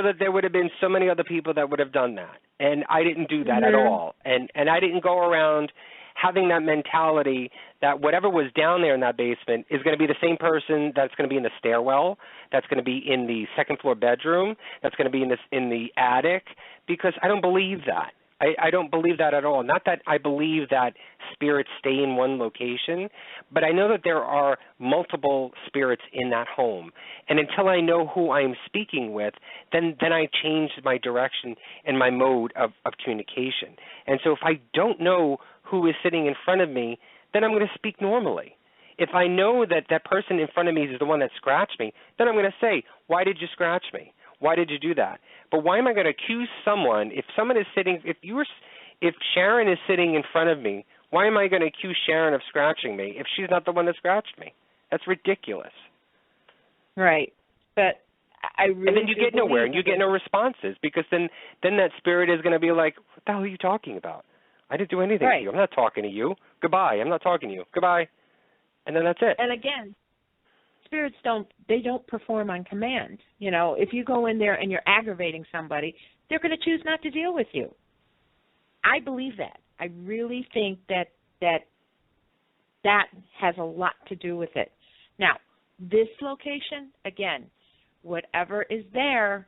that there would have been so many other people that would have done that, and I didn't do that at all. And I didn't go around having that mentality that whatever was down there in that basement is going to be the same person that's going to be in the stairwell, that's going to be in the second floor bedroom, that's going to be in the attic, because I don't believe that. I don't believe that at all. Not that I believe that spirits stay in one location, but I know that there are multiple spirits in that home. And until I know who I'm speaking with, then I change my direction and my mode of communication. And so if I don't know who is sitting in front of me, then I'm going to speak normally. If I know that that person in front of me is the one that scratched me, then I'm going to say, why did you scratch me? Why did you do that? But why am I going to accuse someone if someone is sitting? If Sharon is sitting in front of me, why am I going to accuse Sharon of scratching me if she's not the one that scratched me? That's ridiculous. Right, but I really and then you get nowhere and you get no responses because then that spirit is going to be like, what the hell are you talking about? I didn't do anything to you. I'm not talking to you. Goodbye. I'm not talking to you. Goodbye. And then that's it. And again, spirits don't perform on command. You know, if you go in there and you're aggravating somebody, they're going to choose not to deal with you. I believe that. I really think that has a lot to do with it. Now, this location, again, whatever is there,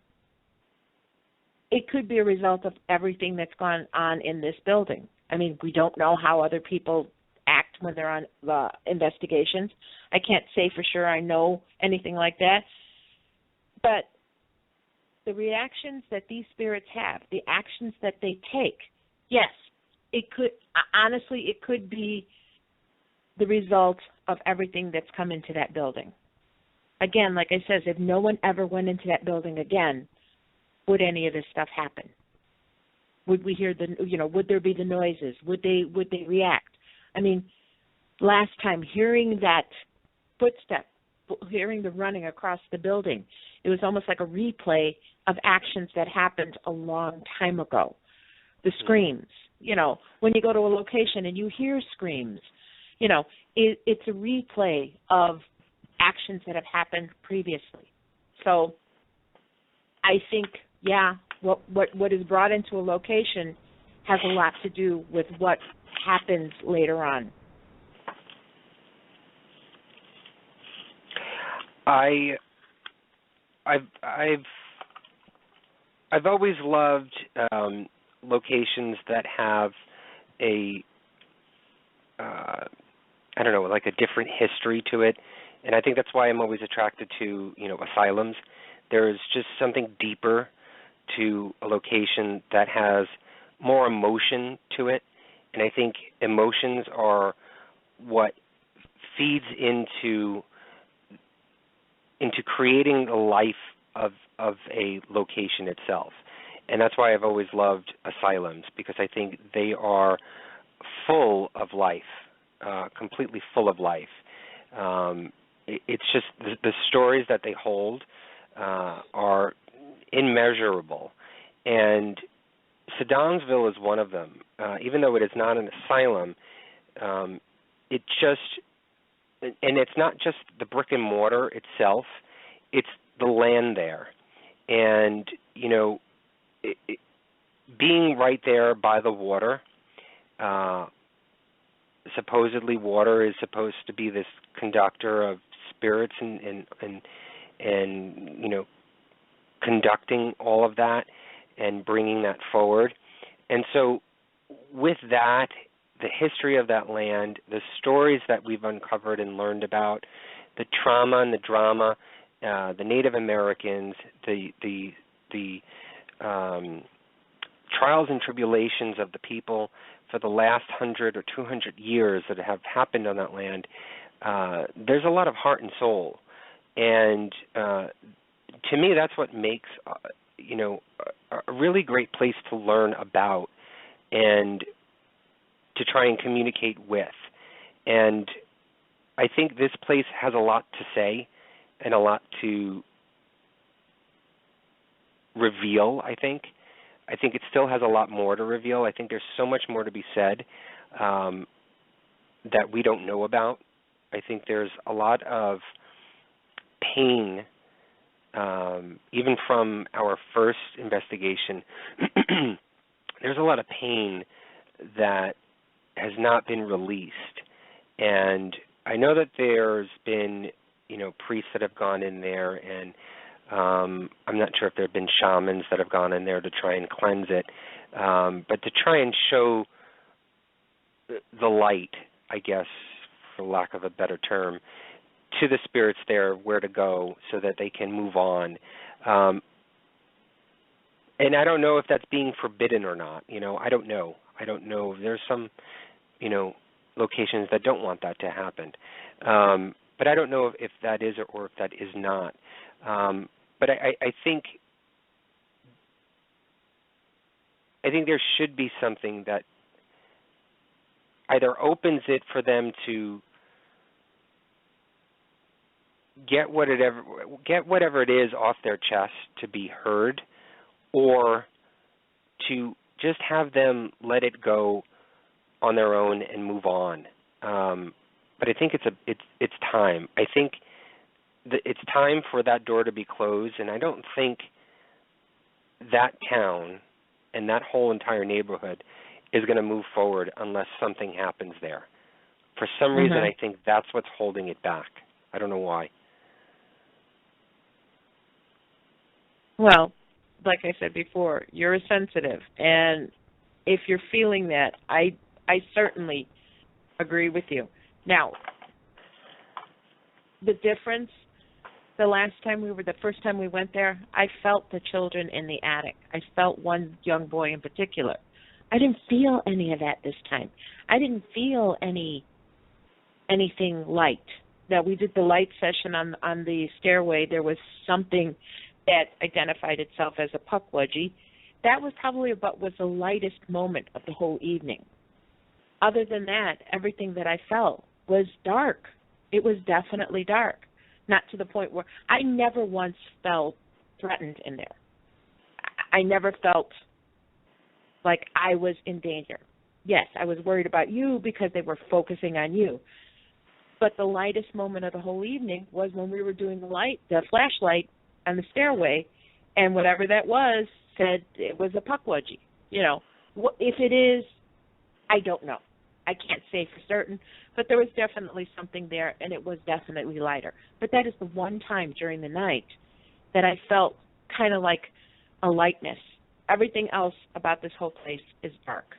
it could be a result of everything that's gone on in this building. I mean, we don't know how other people act when they're on the investigations. I can't say for sure I know anything like that. But the reactions that these spirits have, the actions that they take, yes, it could be the result of everything that's come into that building. Again, like I said, if no one ever went into that building again, would any of this stuff happen? Would we hear would there be the noises? Would they react? I mean, last time hearing that footstep, hearing the running across the building, it was almost like a replay of actions that happened a long time ago. The screams, when you go to a location and you hear screams, it's a replay of actions that have happened previously. So I think, what is brought into a location has a lot to do with what happens later on. I've always loved locations that have like a different history to it, and I think that's why I'm always attracted to asylums. There's just something deeper to a location that has more emotion to it, and I think emotions are what feeds into creating the life of a location itself. And that's why I've always loved asylums, because I think they are full of life, completely full of life. It's just the stories that they hold are immeasurable. And Sedamsville is one of them. Even though it is not an asylum, and it's not just the brick and mortar itself, it's the land there. And, being right there by the water, supposedly water is supposed to be this conductor of spirits and conducting all of that and bringing that forward. And so with that, the history of that land, the stories that we've uncovered and learned about, the trauma and the drama, the Native Americans, the trials and tribulations of the people for the last 100 or 200 years that have happened on that land, there's a lot of heart and soul. And to me, that's what makes a really great place to learn about and to try and communicate with. And I think this place has a lot to say and a lot to reveal, I think. I think it still has a lot more to reveal. I think there's so much more to be said that we don't know about. I think there's a lot of pain, even from our first investigation. There's a lot of pain that has not been released. And I know that there's been, priests that have gone in there and I'm not sure if there have been shamans that have gone in there to try and cleanse it, but to try and show the light, I guess, for lack of a better term, to the spirits there where to go so that they can move on. And I don't know if that's being forbidden or not. I don't know. There's some, locations that don't want that to happen. But I don't know if that is or if that is not. But I think there should be something that either opens it for them to get whatever it is off their chest to be heard, or to just have them let it go on their own and move on. But I think it's time. I think it's time for that door to be closed, and I don't think that town and that whole entire neighborhood is going to move forward unless something happens there. For some reason, I think that's what's holding it back. I don't know why. Well, like I said before, you're sensitive, and if you're feeling that, I certainly agree with you. Now, the difference, the first time we went there, I felt the children in the attic. I felt one young boy in particular. I didn't feel any of that this time. I didn't feel anything light. Now, we did the light session on the stairway. There was something that identified itself as a puckwudgie. That was probably was the lightest moment of the whole evening. Other than that, everything that I felt was dark. It was definitely dark. Not to the point where I never once felt threatened in there. I never felt like I was in danger. Yes, I was worried about you because they were focusing on you. But the lightest moment of the whole evening was when we were doing the flashlight on the stairway, and whatever that was said it was a puckwudgie. If it is, I don't know. I can't say for certain, but there was definitely something there, and it was definitely lighter. But that is the one time during the night that I felt kind of like a lightness. Everything else about this whole place is dark,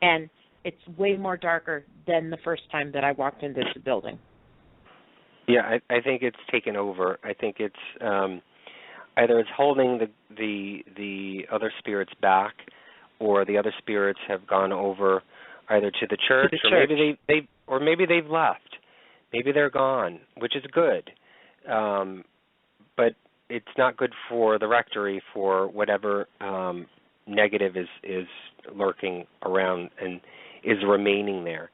and it's way more darker than the first time that I walked into the building. Yeah, I think it's taken over. I think it's either it's holding the other spirits back, or the other spirits have gone over either to the church, or maybe they've left. Maybe they're gone, which is good. But it's not good for the rectory for whatever negative is lurking around and is remaining there.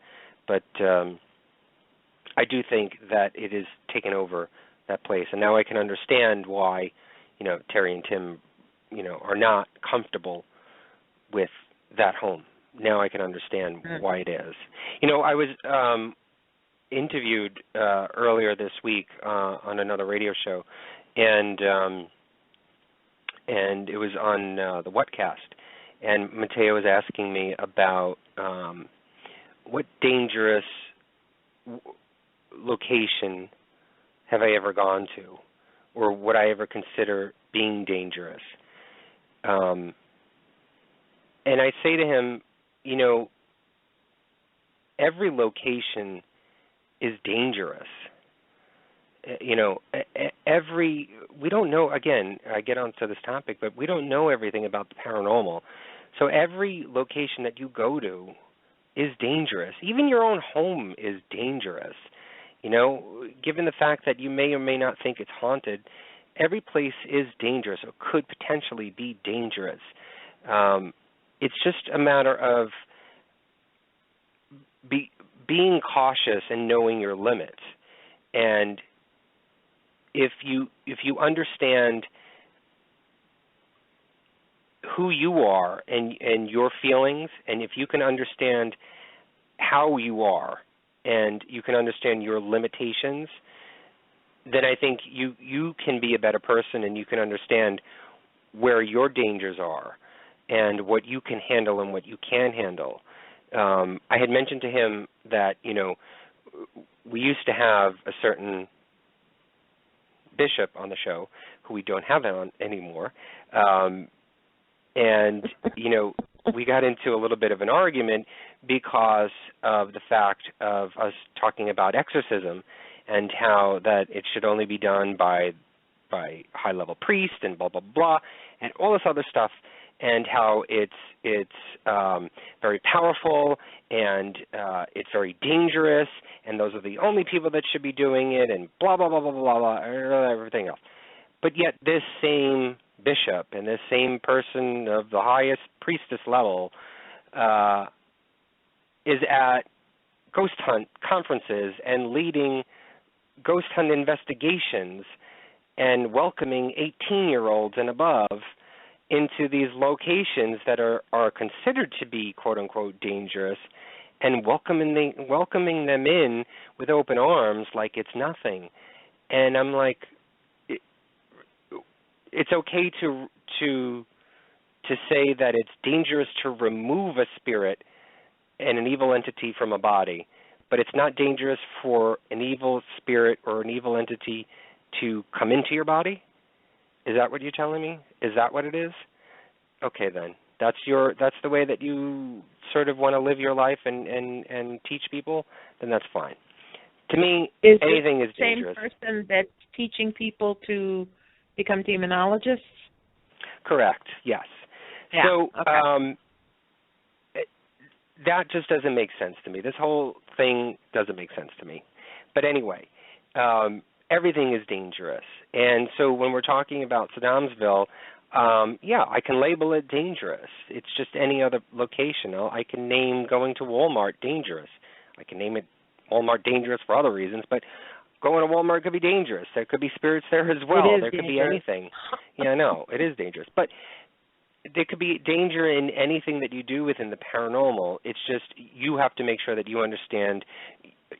But I do think that it has taken over that place, and now I can understand why, Terry and Tim, are not comfortable with that home. Now I can understand why it is. I was interviewed earlier this week on another radio show, and it was on the Whatcast, and Mateo was asking me about what dangerous location have I ever gone to, or would I ever consider being dangerous? And I say to him, every location is dangerous. We don't know, again, I get onto this topic, but we don't know everything about the paranormal. So every location that you go to is dangerous. Even your own home is dangerous. Given the fact that you may or may not think it's haunted, every place is dangerous or could potentially be dangerous. It's just a matter of being cautious and knowing your limits. And if you understand who you are and your feelings, and if you can understand how you are and you can understand your limitations, then I think you can be a better person, and you can understand where your dangers are and what you can handle and what you can handle. I had mentioned to him that, we used to have a certain bishop on the show who we don't have on anymore. And, we got into a little bit of an argument because of the fact of us talking about exorcism and how that it should only be done by high-level priests and blah, blah, blah, and all this other stuff, and how it's very powerful and it's very dangerous, and those are the only people that should be doing it, and blah, blah, blah, blah, blah, blah, everything else. But yet this same bishop and this same person of the highest priestess level is at ghost hunt conferences and leading ghost hunt investigations and welcoming 18-year-olds and above into these locations that are considered to be quote-unquote dangerous, and welcoming them in with open arms like it's nothing. And I'm like, it's okay to say that it's dangerous to remove a spirit and an evil entity from a body, but it's not dangerous for an evil spirit or an evil entity to come into your body? Is that what you're telling me? Is that what it is? Okay, then. That's the way that you sort of want to live your life and teach people, then that's fine. To me, anything is dangerous. Is the same person that's teaching people to become demonologists? Correct, yes. Yeah, so okay. That just doesn't make sense to me. This whole thing doesn't make sense to me. But anyway, everything is dangerous. And so when we're talking about Sedamsville, I can label it dangerous. It's just any other location. I can name going to Walmart dangerous. I can name it Walmart dangerous for other reasons, but going to Walmart could be dangerous. There could be spirits there as well. There could be anything. Yeah, I know. It is dangerous. But there could be danger in anything that you do within the paranormal. It's just you have to make sure that you understand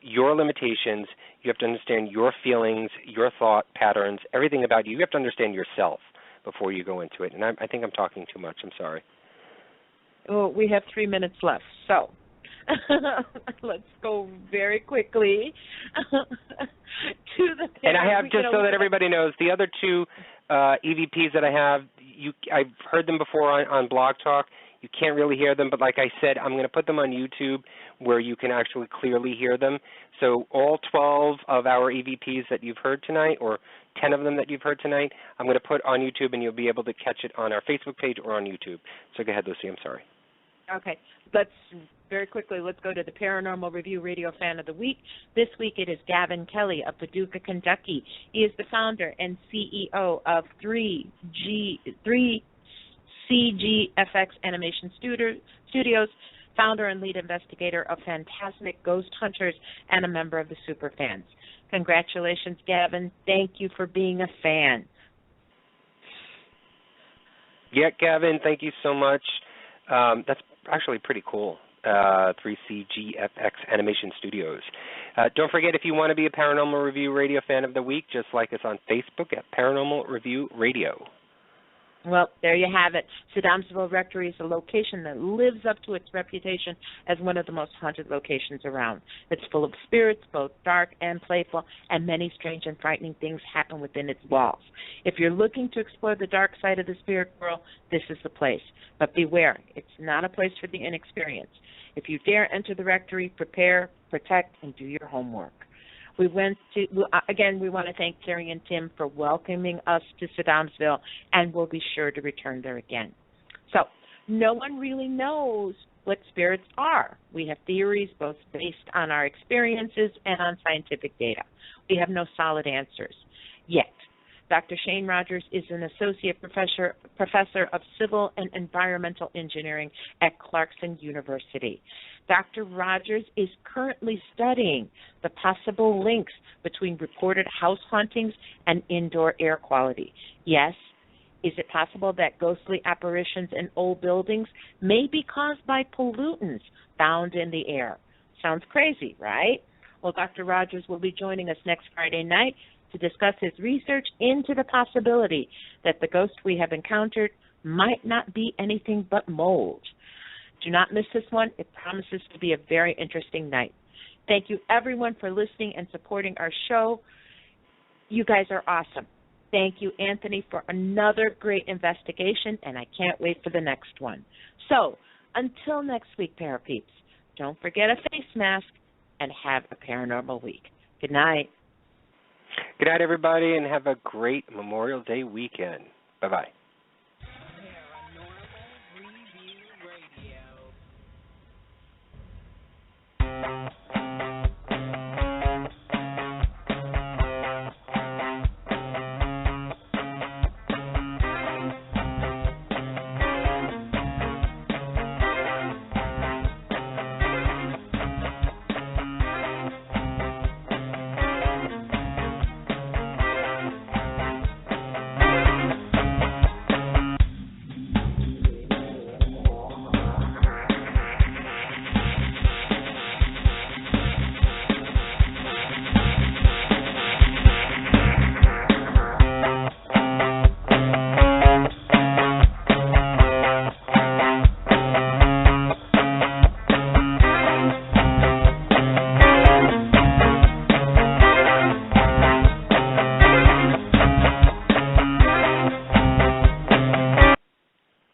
your limitations. You have to understand your feelings, your thought patterns, everything about you. You have to understand yourself before you go into it. And I think I'm talking too much. I'm sorry. Well, we have 3 minutes left, so let's go very quickly to the. And I have, just so that everybody knows, the other two EVPs that I have, I've heard them before on Blog Talk. You can't really hear them, but like I said, I'm going to put them on YouTube where you can actually clearly hear them. So all 12 of our EVPs that you've heard tonight, or 10 of them that you've heard tonight, I'm going to put on YouTube, and you'll be able to catch it on our Facebook page or on YouTube. So go ahead, Lucy. I'm sorry. Okay. Very quickly, let's go to the Paranormal Review Radio Fan of the Week. This week it is Gavin Kelly of Paducah, Kentucky. He is the founder and CEO of 3CGFX Animation Studios, founder and lead investigator of Fantastic Ghost Hunters, and a member of the Superfans. Congratulations, Gavin. Thank you for being a fan. Yeah, Gavin, thank you so much. That's actually pretty cool. 3CGFX Animation Studios. Don't forget, if you want to be a Paranormal Review Radio Fan of the Week, just like us on Facebook at Paranormal Review Radio. Well, there you have it. Sedamsville Rectory is a location that lives up to its reputation as one of the most haunted locations around. It's full of spirits, both dark and playful, and many strange and frightening things happen within its walls. If you're looking to explore the dark side of the spirit world, this is the place. But beware, it's not a place for the inexperienced. If you dare enter the rectory, prepare, protect, and do your homework. We want to thank Terry and Tim for welcoming us to Sedamsville, and we'll be sure to return there again. So, no one really knows what spirits are. We have theories both based on our experiences and on scientific data. We have no solid answers yet. Dr. Shane Rogers is an associate professor of civil and environmental engineering at Clarkson University. Dr. Rogers is currently studying the possible links between reported house hauntings and indoor air quality. Yes, is it possible that ghostly apparitions in old buildings may be caused by pollutants found in the air? Sounds crazy, right? Well, Dr. Rogers will be joining us next Friday night to discuss his research into the possibility that the ghost we have encountered might not be anything but mold. Do not miss this one. It promises to be a very interesting night. Thank you, everyone, for listening and supporting our show. You guys are awesome. Thank you, Anthony, for another great investigation, and I can't wait for the next one. So, until next week, Parapeeps, don't forget a face mask and have a paranormal week. Good night. Good night, everybody, and have a great Memorial Day weekend. Bye-bye.